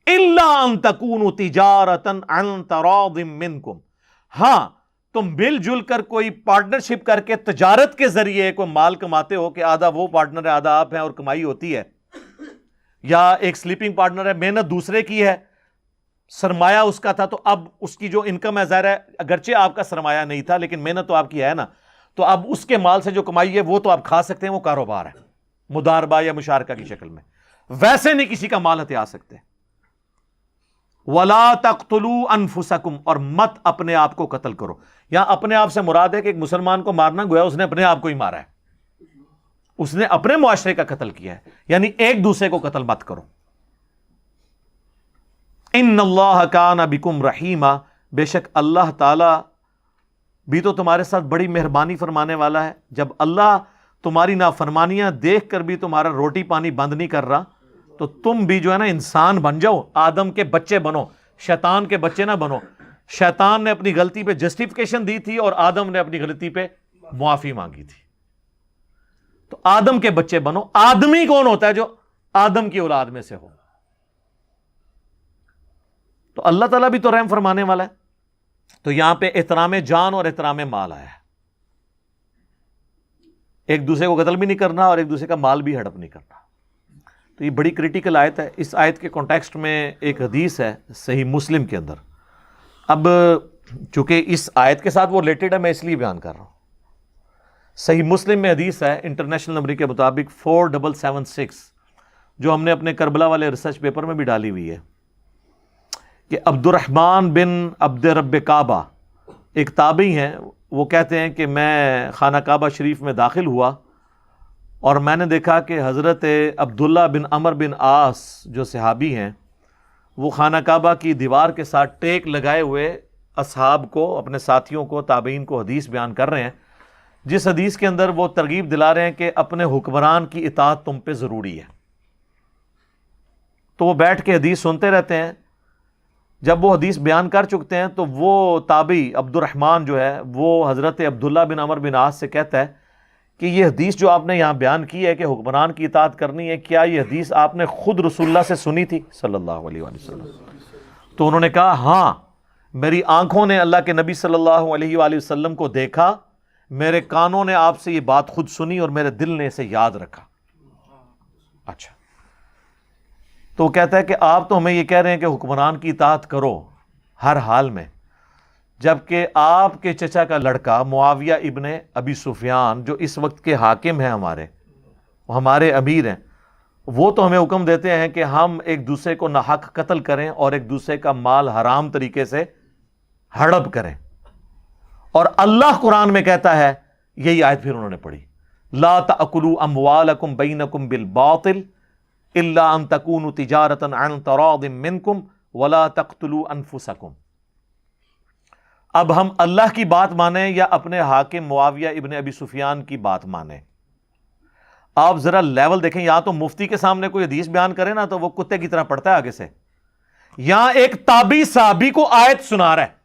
الا ان تکونوا تجارۃ عن تراض منکم، ہاں تم مل جل کر کوئی پارٹنرشپ کر کے تجارت کے ذریعے کوئی مال کماتے ہو کہ آدھا وہ پارٹنر ہے آدھا آپ ہیں اور کمائی ہوتی ہے، یا ایک سلیپنگ پارٹنر ہے محنت دوسرے کی ہے، سرمایہ اس کا تھا تو اب اس کی جو انکم ہے ظاہر ہے اگرچہ آپ کا سرمایہ نہیں تھا لیکن محنت تو آپ کی ہے نا. تو اب اس کے مال سے جو کمائی ہے وہ تو آپ کھا سکتے ہیں، وہ کاروبار ہے مداربہ یا مشارکہ کی شکل میں، ویسے نہیں کسی کا مال ہتھیا سکتے۔ وَلَا تَقْتُلُوا أَنفُسَكُمْ، اور مت اپنے آپ کو قتل کرو۔ یہاں اپنے آپ سے مراد ہے کہ ایک مسلمان کو مارنا گویا اس نے اپنے آپ کو ہی مارا ہے، اس نے اپنے معاشرے کا قتل کیا ہے، یعنی ایک دوسرے کو قتل مت کرو۔ ان اللہ کان بکم رحیما، بے شک اللہ تعالی بھی تو تمہارے ساتھ بڑی مہربانی فرمانے والا ہے۔ جب اللہ تمہاری نافرمانیاں دیکھ کر بھی تمہارا روٹی پانی بند نہیں کر رہا، تو تم بھی جو ہے نا انسان بن جاؤ، آدم کے بچے بنو، شیطان کے بچے نہ بنو۔ شیطان نے اپنی غلطی پہ جسٹیفیکیشن دی تھی اور آدم نے اپنی غلطی پہ معافی مانگی تھی، تو آدم کے بچے بنو۔ آدمی کون ہوتا ہے؟ جو آدم کی اولاد میں سے ہو۔ تو اللہ تعالیٰ بھی تو رحم فرمانے والا ہے۔ تو یہاں پہ احترام جان اور احترام مال آیا ہے، ایک دوسرے کو قتل بھی نہیں کرنا اور ایک دوسرے کا مال بھی ہڑپ نہیں کرنا۔ تو یہ بڑی کریٹیکل آیت ہے۔ اس آیت کے کانٹیکسٹ میں ایک حدیث ہے صحیح مسلم کے اندر، اب چونکہ اس آیت کے ساتھ وہ ریلیٹڈ ہے میں اس لیے بیان کر رہا ہوں۔ صحیح مسلم میں حدیث ہے انٹرنیشنل نمبر کے مطابق 4776، جو ہم نے اپنے کربلا والے ریسرچ پیپر میں بھی ڈالی ہوئی ہے، کہ عبد الرحمن بن عبد رب کعبہ ایک تابعی ہیں، وہ کہتے ہیں کہ میں خانہ کعبہ شریف میں داخل ہوا اور میں نے دیکھا کہ حضرت عبداللہ بن عمر بن عاص جو صحابی ہیں، وہ خانہ کعبہ کی دیوار کے ساتھ ٹیک لگائے ہوئے اصحاب کو، اپنے ساتھیوں کو، تابعین کو حدیث بیان کر رہے ہیں، جس حدیث کے اندر وہ ترغیب دلا رہے ہیں کہ اپنے حکمران کی اطاعت تم پہ ضروری ہے۔ تو وہ بیٹھ کے حدیث سنتے رہتے ہیں۔ جب وہ حدیث بیان کر چکتے ہیں تو وہ تابعی عبد الرحمن جو ہے وہ حضرت عبداللہ بن عمر بن عاص سے کہتا ہے کہ یہ حدیث جو آپ نے یہاں بیان کی ہے کہ حکمران کی اطاعت کرنی ہے، کیا یہ حدیث آپ نے خود رسول اللہ سے سنی تھی صلی اللہ علیہ وآلہ وسلم؟ تو انہوں نے کہا ہاں، میری آنکھوں نے اللہ کے نبی صلی اللہ علیہ وآلہ وسلم کو دیکھا، میرے کانوں نے آپ سے یہ بات خود سنی اور میرے دل نے اسے یاد رکھا۔ اچھا، تو وہ کہتا ہے کہ آپ تو ہمیں یہ کہہ رہے ہیں کہ حکمران کی اطاعت کرو ہر حال میں، جبکہ آپ کے چچا کا لڑکا معاویہ ابن ابی سفیان جو اس وقت کے حاکم ہیں، ہمارے امیر ہیں، وہ تو ہمیں حکم دیتے ہیں کہ ہم ایک دوسرے کو ناحق قتل کریں اور ایک دوسرے کا مال حرام طریقے سے ہڑپ کریں۔ اور اللہ قرآن میں کہتا ہے، یہی آیت پھر انہوں نے پڑھی، لا تأکلوا اموالکم بینکم بالباطل الا ان تکونوا تجارۃ عن تراض منکم ولا تقتلوا انفسکم۔ اب ہم اللہ کی بات مانیں یا اپنے حاکم معاویہ ابن ابی سفیان کی بات مانیں؟ آپ ذرا لیول دیکھیں، یا تو مفتی کے سامنے کوئی حدیث بیان کرے نا تو وہ کتے کی طرح پڑھتا ہے آگے سے، یہاں ایک تابعی صحابی کو آیت سنا رہا ہے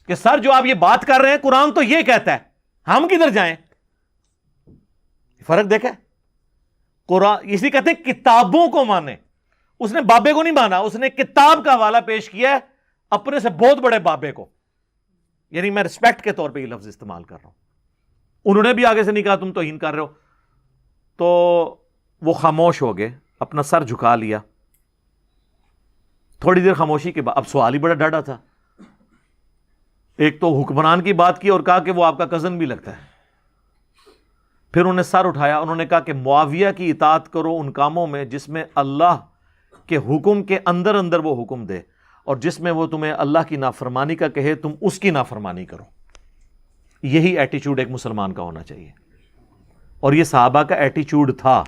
کہ سر جو آپ یہ بات کر رہے ہیں قرآن تو یہ کہتا ہے، ہم کدھر جائیں؟ فرق دیکھا؟ قرآن اسی کہتے ہیں کتابوں کو مانے، اس نے بابے کو نہیں مانا، اس نے کتاب کا حوالہ پیش کیا ہے اپنے سے بہت بڑے بابے کو، یعنی میں رسپیکٹ کے طور پہ یہ لفظ استعمال کر رہا ہوں۔ انہوں نے بھی آگے سے نہیں کہا تم توہین کر رہے ہو، تو وہ خاموش ہو گئے، اپنا سر جھکا لیا۔ تھوڑی دیر خاموشی کے بعد اب سوال ہی بڑا ڈاڑا تھا، ایک تو حکمران کی بات کی اور کہا کہ وہ آپ کا کزن بھی لگتا ہے۔ پھر انہوں نے سر اٹھایا، انہوں نے کہا کہ معاویہ کی اطاعت کرو ان کاموں میں جس میں اللہ کے حکم کے اندر اندر وہ حکم دے، اور جس میں وہ تمہیں اللہ کی نافرمانی کا کہے تم اس کی نافرمانی کرو۔ یہی ایٹیچیوڈ ایک مسلمان کا ہونا چاہیے، اور یہ صحابہ کا ایٹیچیوڈ تھا۔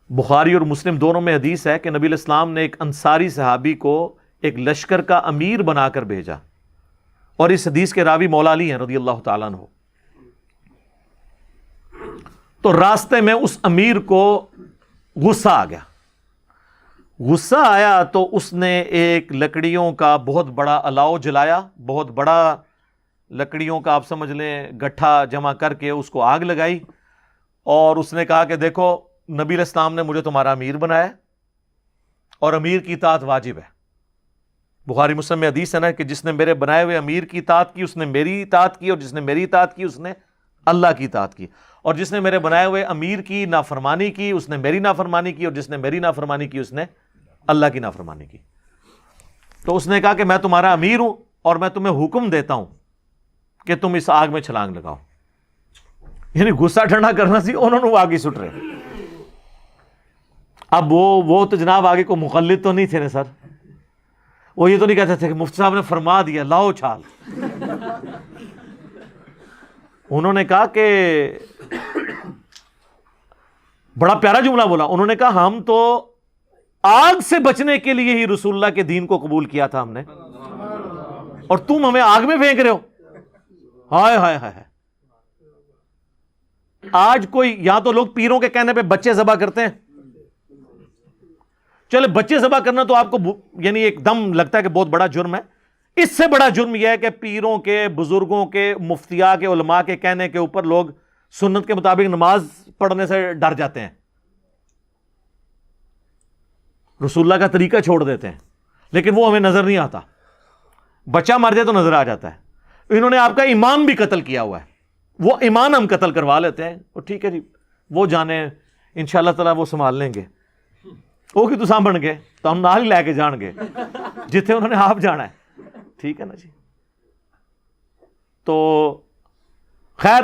بخاری اور مسلم دونوں میں حدیث ہے کہ نبی علیہ السلام نے ایک انصاری صحابی کو ایک لشکر کا امیر بنا کر بھیجا، اور اس حدیث کے راوی مولا علی ہیں رضی اللہ تعالیٰ عنہ۔ تو راستے میں اس امیر کو غصہ آ گیا، غصہ آیا تو اس نے ایک لکڑیوں کا بہت الاؤ الاؤ جلایا، بہت بڑا لکڑیوں کا آپ سمجھ لیں گٹھا جمع کر کے اس کو آگ لگائی، اور اس نے کہا کہ دیکھو نبی علیہ السلام نے مجھے تمہارا امیر بنایا اور امیر کی اطاعت واجب ہے۔ بخاری مسلم میں حدیث ہے نا کہ جس نے میرے بنائے ہوئے امیر کی اطاعت کی اس نے میری اطاعت کی، اور جس نے میری اطاعت کی اس نے اللہ کی اطاعت کی، اور جس نے میرے بنائے ہوئے امیر کی نافرمانی کی اس نے میری نافرمانی کی، اور جس نے میری نافرمانی کی اس نے اللہ کی نافرمانی کی۔ تو اس نے کہا کہ میں تمہارا امیر ہوں اور میں تمہیں حکم دیتا ہوں کہ تم اس آگ میں چھلانگ لگاؤ. یعنی غصہ ٹھنڈا کرنا سی, انہوں نے وہ آگے سٹ رہے. اب وہ تو جناب آگے کو مقلد تو نہیں تھے نا سر, وہ یہ تو نہیں کہتے تھے کہ مفتی صاحب نے فرما دیا لاؤ چھال. انہوں نے کہا کہ بڑا پیارا جملہ بولا, انہوں نے کہا ہم تو آگ سے بچنے کے لیے ہی رسول اللہ کے دین کو قبول کیا تھا ہم نے, اور تم ہمیں آگ میں پھینک رہے ہو. ہائے ہائے ہائے. آج کوئی یا تو لوگ پیروں کے کہنے پہ بچے ذبح کرتے ہیں. چلے بچے ذبح کرنا تو آپ کو یعنی ایک دم لگتا ہے کہ بہت بڑا جرم ہے. اس سے بڑا جرم یہ ہے کہ پیروں کے, بزرگوں کے, مفتیاء کے, علماء کے کہنے کے اوپر لوگ سنت کے مطابق نماز پڑھنے سے ڈر جاتے ہیں, رسول اللہ کا طریقہ چھوڑ دیتے ہیں, لیکن وہ ہمیں نظر نہیں آتا. بچہ مر جائے تو نظر آ جاتا ہے. انہوں نے آپ کا ایمان بھی قتل کیا ہوا ہے, وہ ایمان ہم قتل کروا لیتے ہیں. وہ ٹھیک ہے جی, وہ جانے انشاءاللہ تعالیٰ وہ سنبھال لیں گے. وہ کی تو سامن گے تو ہم نال ہی لے کے جان گے جتنے انہوں نے آپ جانا ہے. ٹھیک ہے نا جی. تو خیر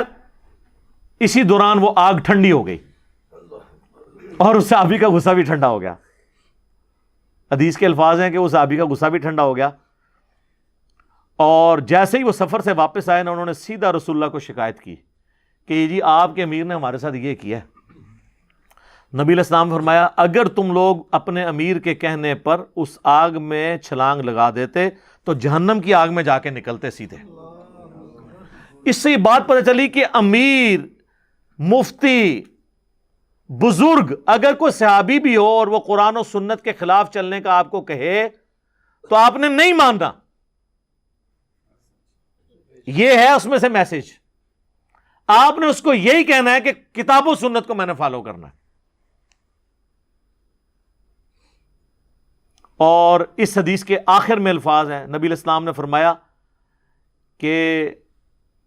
اسی دوران وہ آگ ٹھنڈی ہو گئی اور اس صحابی کا غصہ بھی ٹھنڈا ہو گیا. حدیث کے الفاظ ہیں کہ اس صحابی کا غصہ بھی ٹھنڈا ہو گیا, اور جیسے ہی وہ سفر سے واپس آئے نا, انہوں نے سیدھا رسول اللہ کو شکایت کی کہ جی آپ کے امیر نے ہمارے ساتھ یہ کیا ہے. نبی علیہ السلام نے فرمایا اگر تم لوگ اپنے امیر کے کہنے پر اس آگ میں چھلانگ لگا دیتے تو جہنم کی آگ میں جا کے نکلتے سیدھے. اس سے یہ بات پتہ چلی کہ امیر, مفتی, بزرگ, اگر کوئی صحابی بھی ہو اور وہ قرآن و سنت کے خلاف چلنے کا آپ کو کہے تو آپ نے نہیں ماننا. یہ ہے اس میں سے میسج. آپ نے اس کو یہی کہنا ہے کہ کتاب و سنت کو میں نے فالو کرنا ہے. اور اس حدیث کے آخر میں الفاظ ہیں, نبی علیہ السلام نے فرمایا کہ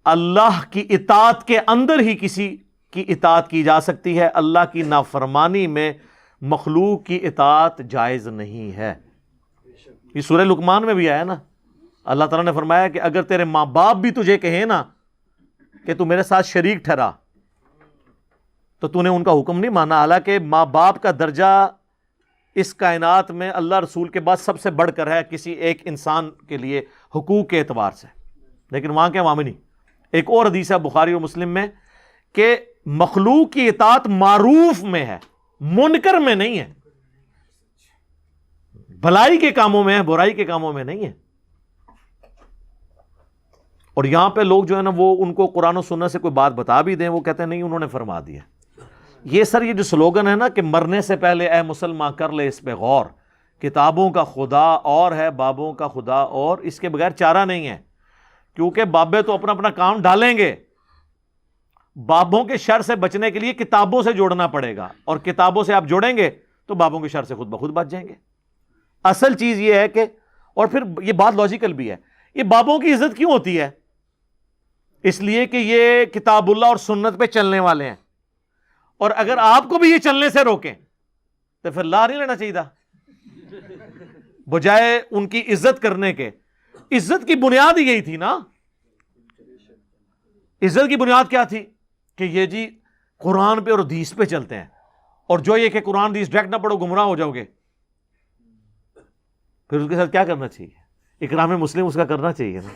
اللہ کی اطاعت کے اندر ہی کسی کی اطاعت کی جا سکتی ہے, اللہ کی نافرمانی میں مخلوق کی اطاعت جائز نہیں ہے. یہ سورہ لقمان میں بھی آیا نا, اللہ تعالیٰ نے فرمایا کہ اگر تیرے ماں باپ بھی تجھے کہیں نا کہ تو میرے ساتھ شریک ٹھہرا تو تو نے ان کا حکم نہیں مانا. حالانکہ ماں باپ کا درجہ اس کائنات میں اللہ رسول کے بعد سب سے بڑھ کر ہے کسی ایک انسان کے لیے حقوق کے اعتبار سے, لیکن وہاں کے وہاں نہیں. ایک اور حدیث ہے بخاری اور مسلم میں کہ مخلوق کی اطاعت معروف میں ہے, منکر میں نہیں ہے. بھلائی کے کاموں میں ہے, برائی کے کاموں میں نہیں ہے. اور یہاں پہ لوگ جو ہے نا وہ ان کو قرآن و سنت سے کوئی بات بتا بھی دیں, وہ کہتے ہیں نہیں انہوں نے فرما دیا. یہ سر یہ جو سلوگن ہے نا کہ مرنے سے پہلے اے مسلمان کر لے اس پہ غور, کتابوں کا خدا اور ہے بابوں کا خدا اور, اس کے بغیر چارہ نہیں ہے. کیونکہ بابے تو اپنا اپنا کام ڈالیں گے, بابوں کے شر سے بچنے کے لیے کتابوں سے جوڑنا پڑے گا, اور کتابوں سے آپ جوڑیں گے تو بابوں کے شر سے خود بخود بچ جائیں گے. اصل چیز یہ ہے کہ, اور پھر یہ بات لاجیکل بھی ہے, یہ بابوں کی عزت کیوں ہوتی ہے؟ اس لیے کہ یہ کتاب اللہ اور سنت پہ چلنے والے ہیں, اور اگر آپ کو بھی یہ چلنے سے روکیں تو پھر لا نہیں لینا چاہیے تھا بجائے ان کی عزت کرنے کے. عزت کی بنیاد ہی یہی تھی نا. عزت کی بنیاد کیا تھی کہ یہ جی قرآن پہ اور حدیث پہ چلتے ہیں, اور جو یہ کہ قرآن حدیث ڈائریکٹ نہ پڑھو گمراہ ہو جاؤ گے, پھر اس کے ساتھ کیا کرنا چاہیے؟ اکرام مسلم اس کا کرنا چاہیے نا.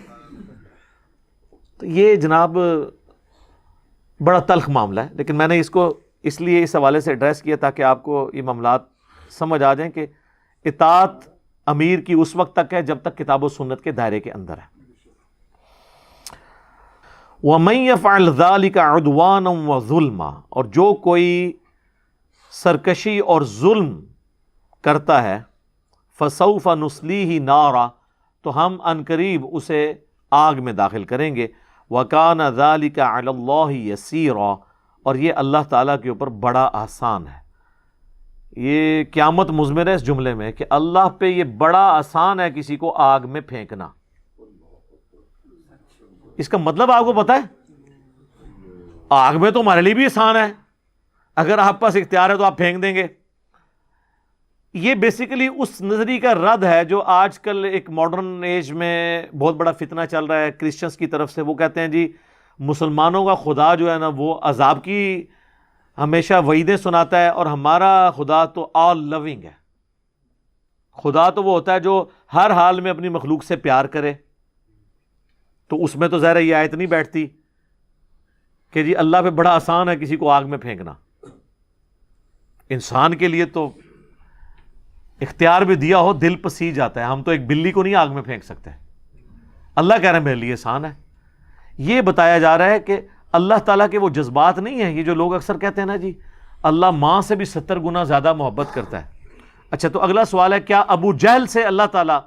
تو یہ جناب بڑا تلخ معاملہ ہے, لیکن میں نے اس کو اس لیے اس حوالے سے ایڈریس کیا تاکہ آپ کو یہ معاملات سمجھ آ جائیں کہ اطاعت امیر کی اس وقت تک ہے جب تک کتاب و سنت کے دائرے کے اندر ہے. وَمَن يَفْعَلْ ذَلِكَ عُدْوَانًا وَظُلْمًا, اور جو کوئی سرکشی اور ظلم کرتا ہے, فَسَوْفَ نُصْلِيهِ نَارًا, تو ہم عنقریب اسے آگ میں داخل کریں گے. وَكَانَ ذَلِكَ عَلَى اللَّهِ يَسِيرًا, اور یہ اللہ تعالیٰ کے اوپر بڑا آسان ہے. یہ قیامت مضمر ہے اس جملے میں کہ اللہ پہ یہ بڑا آسان ہے کسی کو آگ میں پھینکنا. اس کا مطلب آپ کو پتا ہے, آگ میں تو ہمارے لیے بھی آسان ہے, اگر آپ پاس اختیار ہے تو آپ پھینک دیں گے. یہ بیسیکلی اس نظریے کا رد ہے جو آج کل ایک ماڈرن ایج میں بہت بڑا فتنہ چل رہا ہے کرسچنس کی طرف سے. وہ کہتے ہیں جی مسلمانوں کا خدا جو ہے نا وہ عذاب کی ہمیشہ وعیدیں سناتا ہے اور ہمارا خدا تو آل لونگ ہے. خدا تو وہ ہوتا ہے جو ہر حال میں اپنی مخلوق سے پیار کرے. تو اس میں تو ظاہر یہ آیت نہیں بیٹھتی کہ جی اللہ پہ بڑا آسان ہے کسی کو آگ میں پھینکنا. انسان کے لیے تو اختیار بھی دیا ہو دل پسیج جاتا ہے. ہم تو ایک بلی کو نہیں آگ میں پھینک سکتے. اللہ کہہ رہے ہیں میرے لیے آسان ہے. یہ بتایا جا رہا ہے کہ اللہ تعالیٰ کے وہ جذبات نہیں ہیں. یہ جو لوگ اکثر کہتے ہیں نا جی اللہ ماں سے بھی 70 گنا زیادہ محبت کرتا ہے. اچھا تو اگلا سوال ہے کیا ابو جہل سے اللہ تعالیٰ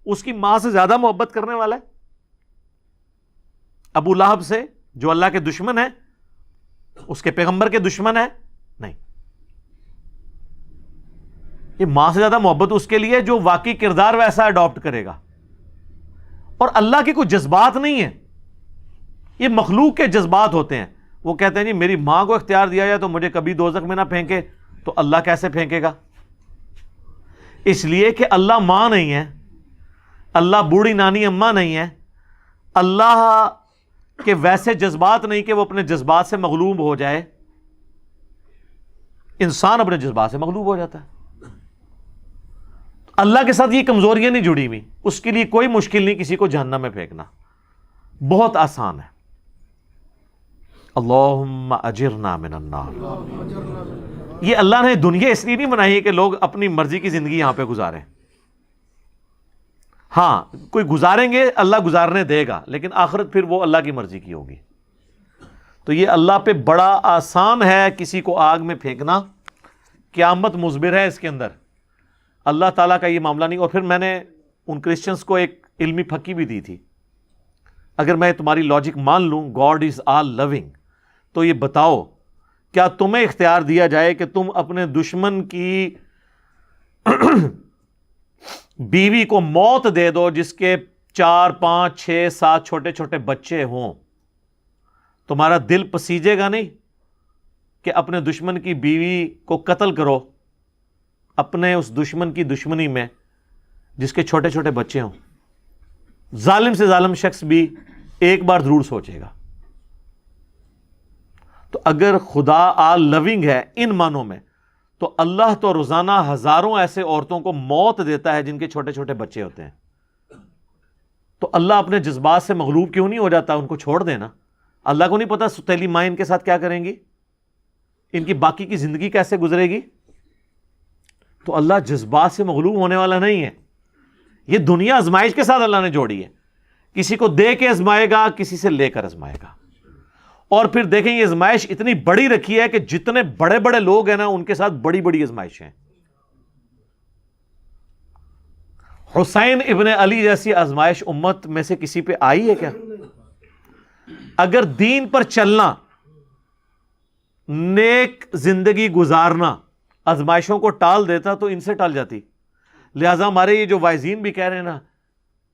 اس کی ماں سے زیادہ محبت کرنے والا ہے؟ ابو لہب سے جو اللہ کے دشمن ہے اس کے پیغمبر کے دشمن ہے؟ نہیں. یہ ماں سے زیادہ محبت اس کے لیے جو واقعی کردار ویسا اڈاپٹ کرے گا. اور اللہ کے کوئی جذبات نہیں ہیں, یہ مخلوق کے جذبات ہوتے ہیں. وہ کہتے ہیں جی میری ماں کو اختیار دیا جائے تو مجھے کبھی دوزخ میں نہ پھینکے, تو اللہ کیسے پھینکے گا؟ اس لیے کہ اللہ ماں نہیں ہے, اللہ بوڑھی نانی اماں نہیں ہے, اللہ کے ویسے جذبات نہیں کہ وہ اپنے جذبات سے مغلوب ہو جائے. انسان اپنے جذبات سے مغلوب ہو جاتا ہے. اللہ کے ساتھ یہ کمزوریاں نہیں جڑی ہوئی. اس کے لیے کوئی مشکل نہیں کسی کو جہنم میں پھینکنا, بہت آسان ہے. اللہم اجرنا من النار. یہ اللہ نے دنیا اس لیے نہیں بنائی ہے کہ لوگ اپنی مرضی کی زندگی یہاں پہ گزاریں. ہاں کوئی گزاریں گے اللہ گزارنے دے گا, لیکن آخرت پھر وہ اللہ کی مرضی کی ہوگی. تو یہ اللہ پہ بڑا آسان ہے کسی کو آگ میں پھینکنا. قیامت مزبر ہے اس کے اندر, اللہ تعالیٰ کا یہ معاملہ نہیں. اور پھر میں نے ان کرسچنس کو ایک علمی پھکی بھی دی تھی. اگر میں تمہاری لاجک مان لوں گاڈ از آل لونگ, تو یہ بتاؤ کیا تمہیں اختیار دیا جائے کہ تم اپنے دشمن کی بیوی کو موت دے دو جس کے 4 5 6 7 چھوٹے چھوٹے بچے ہوں, تمہارا دل پسیجے گا نہیں کہ اپنے دشمن کی بیوی کو قتل کرو اپنے اس دشمن کی دشمنی میں جس کے چھوٹے چھوٹے بچے ہوں؟ ظالم سے ظالم شخص بھی ایک بار ضرور سوچے گا. تو اگر خدا آل لونگ ہے ان معنوں میں, تو اللہ تو روزانہ ہزاروں ایسے عورتوں کو موت دیتا ہے جن کے چھوٹے چھوٹے بچے ہوتے ہیں. تو اللہ اپنے جذبات سے مغلوب کیوں نہیں ہو جاتا؟ ان کو چھوڑ دینا. اللہ کو نہیں پتا ستیلی ماں ان کے ساتھ کیا کریں گی, ان کی باقی کی زندگی کیسے گزرے گی. تو اللہ جذبات سے مغلوب ہونے والا نہیں ہے. یہ دنیا آزمائش کے ساتھ اللہ نے جوڑی ہے. کسی کو دے کے آزمائے گا, کسی سے لے کر آزمائے گا. اور پھر دیکھیں یہ آزمائش اتنی بڑی رکھی ہے کہ جتنے بڑے بڑے لوگ ہیں نا ان کے ساتھ بڑی بڑی آزمائشیں ہیں. حسین ابن علی جیسی آزمائش امت میں سے کسی پہ آئی ہے کیا؟ اگر دین پر چلنا, نیک زندگی گزارنا آزمائشوں کو ٹال دیتا تو ان سے ٹال جاتی. لہٰذا ہمارے یہ جو وائزین بھی کہہ رہے ہیں نا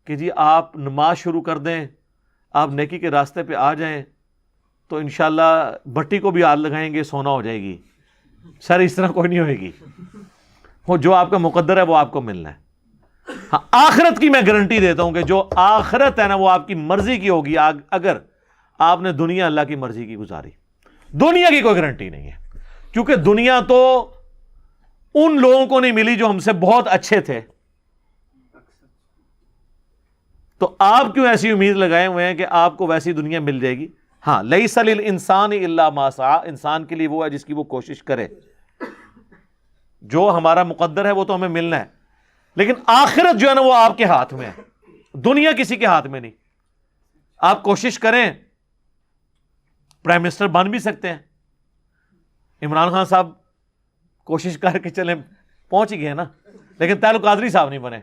کہ جی آپ نماز شروع کر دیں, آپ نیکی کے راستے پہ آ جائیں, تو انشاءاللہ بھٹی کو بھی آگ لگائیں گے سونا ہو جائے گی. سر اس طرح کوئی نہیں ہوئے گی. وہ جو آپ کا مقدر ہے وہ آپ کو ملنا ہے. ہاں آخرت کی میں گارنٹی دیتا ہوں کہ جو آخرت ہے نا وہ آپ کی مرضی کی ہوگی اگر آپ نے دنیا اللہ کی مرضی کی گزاری. دنیا کی کوئی گارنٹی نہیں ہے, کیونکہ دنیا تو ان لوگوں کو نہیں ملی جو ہم سے بہت اچھے تھے. تو آپ کیوں ایسی امید لگائے ہوئے ہیں کہ آپ کو ویسی دنیا مل جائے گی؟ ہاں لیس للانسان الا ما سعی, انسان کے لیے وہ ہے جس کی وہ کوشش کرے. جو ہمارا مقدر ہے وہ تو ہمیں ملنا ہے, لیکن آخرت جو ہے نا وہ آپ کے ہاتھ میں ہے, دنیا کسی کے ہاتھ میں نہیں. آپ کوشش کریں, پرائم منسٹر بن بھی سکتے ہیں. عمران خان صاحب کوشش کر کے چلیں, پہنچ ہی گئے نا, لیکن طاہر القادری صاحب نہیں بنے.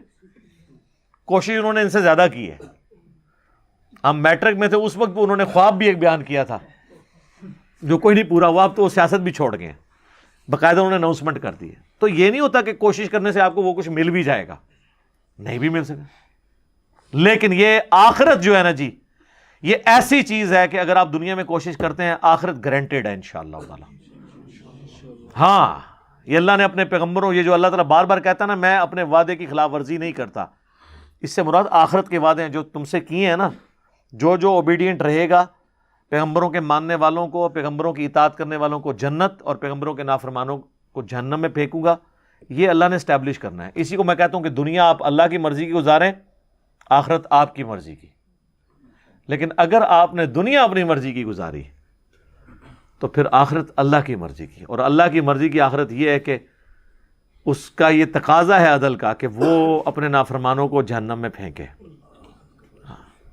کوشش انہوں نے ان سے زیادہ کی ہے. ہم میٹرک میں تھے اس وقت انہوں نے خواب بھی ایک بیان کیا تھا جو کوئی نہیں پورا ہوا. اب تو وہ سیاست بھی چھوڑ گئے ہیں, باقاعدہ انہوں نے اناؤنسمنٹ کر دی ہے. تو یہ نہیں ہوتا کہ کوشش کرنے سے آپ کو وہ کچھ مل بھی جائے گا, نہیں بھی مل سکا. لیکن یہ آخرت جو ہے نا جی, یہ ایسی چیز ہے کہ اگر آپ دنیا میں کوشش کرتے ہیں آخرت گارنٹیڈ ہے انشاءاللہ تعالی. ہاں یہ اللہ نے اپنے پیغمبروں، یہ جو اللہ تعالیٰ بار بار کہتا ہے نا میں اپنے وعدے کی خلاف ورزی نہیں کرتا، اس سے مراد آخرت کے وعدے ہیں جو تم سے کیے ہیں نا. جو اوبیڈینٹ رہے گا، پیغمبروں کے ماننے والوں کو، پیغمبروں کی اطاعت کرنے والوں کو جنت، اور پیغمبروں کے نافرمانوں کو جہنم میں پھینکوں گا. یہ اللہ نے اسٹیبلش کرنا ہے. اسی کو میں کہتا ہوں کہ دنیا آپ اللہ کی مرضی کی گزاریں، آخرت آپ کی مرضی کی. لیکن اگر آپ نے دنیا اپنی مرضی کی گزاری تو پھر آخرت اللہ کی مرضی کی. اور اللہ کی مرضی کی آخرت یہ ہے کہ اس کا یہ تقاضا ہے عدل کا کہ وہ اپنے نافرمانوں کو جہنم میں پھینکے.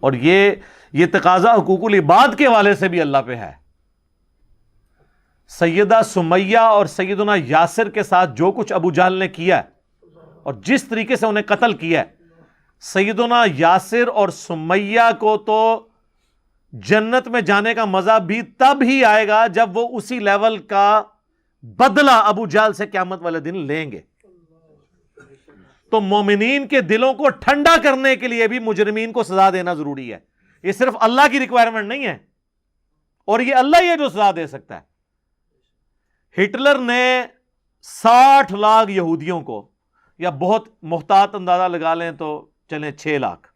اور یہ تقاضا حقوق العباد کے حوالے سے بھی اللہ پہ ہے. سیدہ سمیہ اور سیدنا یاسر کے ساتھ جو کچھ ابو جہل نے کیا ہے اور جس طریقے سے انہیں قتل کیا ہے، سیدنا یاسر اور سمیہ کو تو جنت میں جانے کا مزہ بھی تب ہی آئے گا جب وہ اسی لیول کا بدلہ ابو جہل سے قیامت والے دن لیں گے. تو مومنین کے دلوں کو ٹھنڈا کرنے کے لیے بھی مجرمین کو سزا دینا ضروری ہے. یہ صرف اللہ کی ریکوائرمنٹ نہیں ہے، اور یہ اللہ ہی ہے جو سزا دے سکتا ہے. ہٹلر نے 60 لاکھ یہودیوں کو، یا بہت محتاط اندازہ لگا لیں تو چلیں 6 لاکھ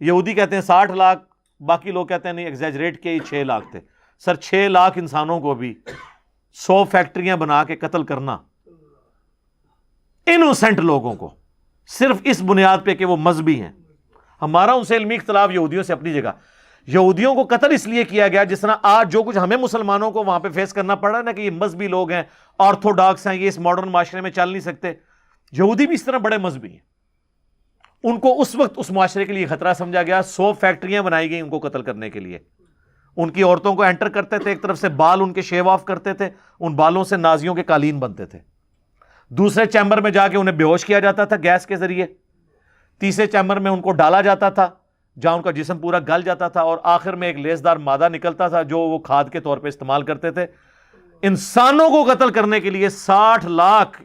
یہودی کہتے ہیں 60 لاکھ، باقی لوگ کہتے ہیں نہیں ایگزیجریٹ کے 6 لاکھ تھے. سر 6 لاکھ انسانوں کو بھی 100 فیکٹریاں بنا کے قتل کرنا، انوسنٹ لوگوں کو، صرف اس بنیاد پہ کہ وہ مذہبی ہیں. ہمارا ان سے علمی اختلاف یہودیوں سے اپنی جگہ. یہودیوں کو قتل اس لیے کیا گیا جس طرح آج جو کچھ ہمیں مسلمانوں کو وہاں پہ فیس کرنا پڑ رہا ہے نا کہ یہ مذہبی لوگ ہیں، آرتھوڈاکس ہیں، یہ اس ماڈرن معاشرے میں چل نہیں سکتے. یہودی بھی اس طرح بڑے مذہبی ہیں. ان کو اس وقت اس معاشرے کے لیے خطرہ سمجھا گیا. 100 فیکٹریاں بنائی گئی ان کو قتل کرنے کے لیے. ان کی عورتوں کو انٹر کرتے تھے، ایک طرف سے بال ان کے شیو آف کرتے تھے، ان بالوں سے نازیوں کے قالین بنتے تھے. دوسرے چیمبر میں جا کے انہیں بے ہوش کیا جاتا تھا گیس کے ذریعے. تیسرے چیمبر میں ان کو ڈالا جاتا تھا جہاں ان کا جسم پورا گل جاتا تھا، اور آخر میں ایک لیسدار مادہ نکلتا تھا جو وہ کھاد کے طور پہ استعمال کرتے تھے. انسانوں کو قتل کرنے کے لیے 60 لاکھ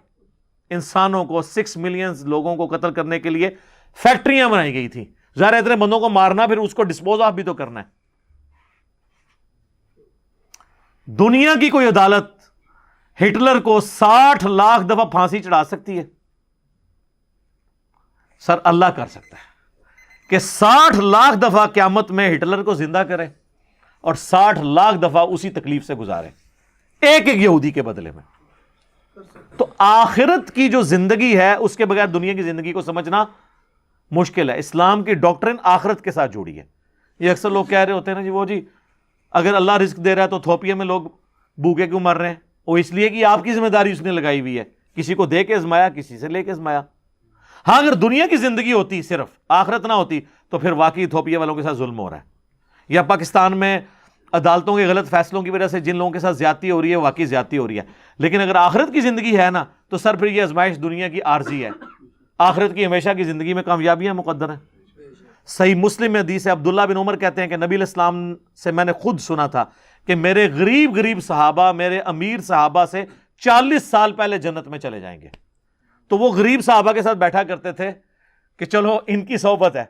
انسانوں کو، 6 ملین لوگوں کو قتل کرنے کے لیے فیکٹریاں بنائی گئی تھی. ظاہر اتنے بندوں کو مارنا، پھر اس کو ڈسپوز آف بھی تو کرنا ہے. دنیا کی کوئی عدالت ہٹلر کو 60 لاکھ دفعہ پھانسی چڑھا سکتی ہے؟ سر اللہ کر سکتا ہے کہ 60 لاکھ دفعہ قیامت میں ہٹلر کو زندہ کرے اور 60 لاکھ دفعہ اسی تکلیف سے گزارے ایک یہودی کے بدلے میں. تو آخرت کی جو زندگی ہے اس کے بغیر دنیا کی زندگی کو سمجھنا مشکل ہے. اسلام کی ڈاکٹرن آخرت کے ساتھ جوڑی ہے. یہ اکثر لوگ کہہ رہے ہوتے ہیں نا جی اگر اللہ رزق دے رہا ہے تو تھوپیا میں لوگ بھوکے کیوں مر رہے ہیں؟ وہ اس لیے کہ آپ کی ذمہ داری اس نے لگائی ہوئی ہے. کسی کو دے کے ازمایا، کسی سے لے کے ازمایا. ہاں اگر دنیا کی زندگی ہوتی صرف، آخرت نہ ہوتی، تو پھر واقعی تھوپیا والوں کے ساتھ ظلم ہو رہا ہے. یا پاکستان میں عدالتوں کے غلط فیصلوں کی وجہ سے جن لوگوں کے ساتھ زیادتی ہو رہی ہے واقعی زیادتی ہو رئی ہے. لیکن اگر آخرت کی زندگی ہے نا تو سر پھر یہ آزمائش دنیا کی عارضی ہے. آخرت کی ہمیشہ کی زندگی میں کامیابیاں مقدر ہیں. صحیح مسلم میں حدیث ہے، عبداللہ بن عمر کہتے ہیں کہ نبی علیہ السلام سے میں نے خود سنا تھا کہ میرے غریب صحابہ میرے امیر صحابہ سے 40 سال پہلے جنت میں چلے جائیں گے. تو وہ غریب صحابہ کے ساتھ بیٹھا کرتے تھے کہ چلو ان کی صحبت ہے.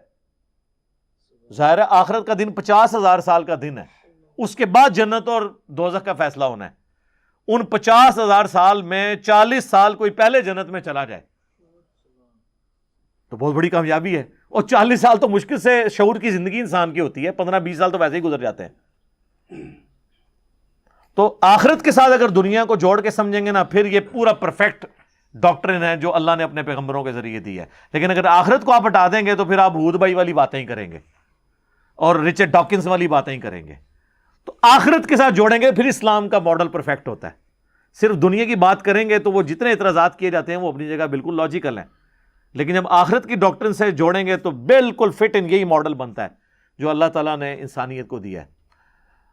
ظاہر ہے آخرت کا دن 50,000 سال کا دن ہے، اس کے بعد جنت اور دوزخ کا فیصلہ ہونا ہے. ان 50,000 سال میں 40 سال کوئی پہلے جنت میں چلا جائے تو بہت بڑی کامیابی ہے. اور 40 سال تو مشکل سے شعور کی زندگی انسان کی ہوتی ہے، 15-20 سال تو ویسے ہی گزر جاتے ہیں. تو آخرت کے ساتھ اگر دنیا کو جوڑ کے سمجھیں گے نا پھر یہ پورا پرفیکٹ ڈاکٹرن ہے جو اللہ نے اپنے پیغمبروں کے ذریعے دی ہے. لیکن اگر آخرت کو آپ ہٹا دیں گے تو پھر آپ ہود بھائی والی باتیں ہی کریں گے اور رچرڈ ڈاکنز والی باتیں ہی کریں گے. تو آخرت کے ساتھ جوڑیں گے پھر اسلام کا ماڈل پرفیکٹ ہوتا ہے. صرف دنیا کی بات کریں گے تو وہ جتنے اعتراضات کیے جاتے ہیں وہ اپنی جگہ بالکل لاجیکل ہیں، لیکن جب آخرت کی ڈاکٹرن سے جوڑیں گے تو بالکل فٹ ان یہی ماڈل بنتا ہے جو اللہ تعالیٰ نے انسانیت کو دیا ہے.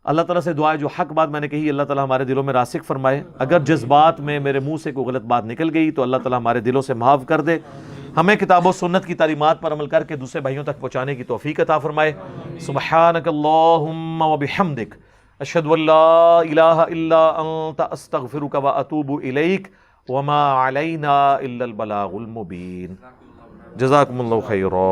اللہ تعالیٰ سے دعا ہے جو حق بات میں نے کہی اللہ تعالیٰ ہمارے دلوں میں راسخ فرمائے. اگر جذبات میں میرے منہ سے کوئی غلط بات نکل گئی تو اللہ تعالیٰ ہمارے دلوں سے معاف کر دے. ہمیں کتاب و سنت کی تعلیمات پر عمل کر کے دوسرے بھائیوں تک پہنچانے کی توفیق عطا فرمائے. سبحانک اللہم و بحمدک اشہد ان لا الہ الا انت استغفرک و اتوب الیک وما علینا الا البلاغ المبین. جزاکم اللہ خیرا.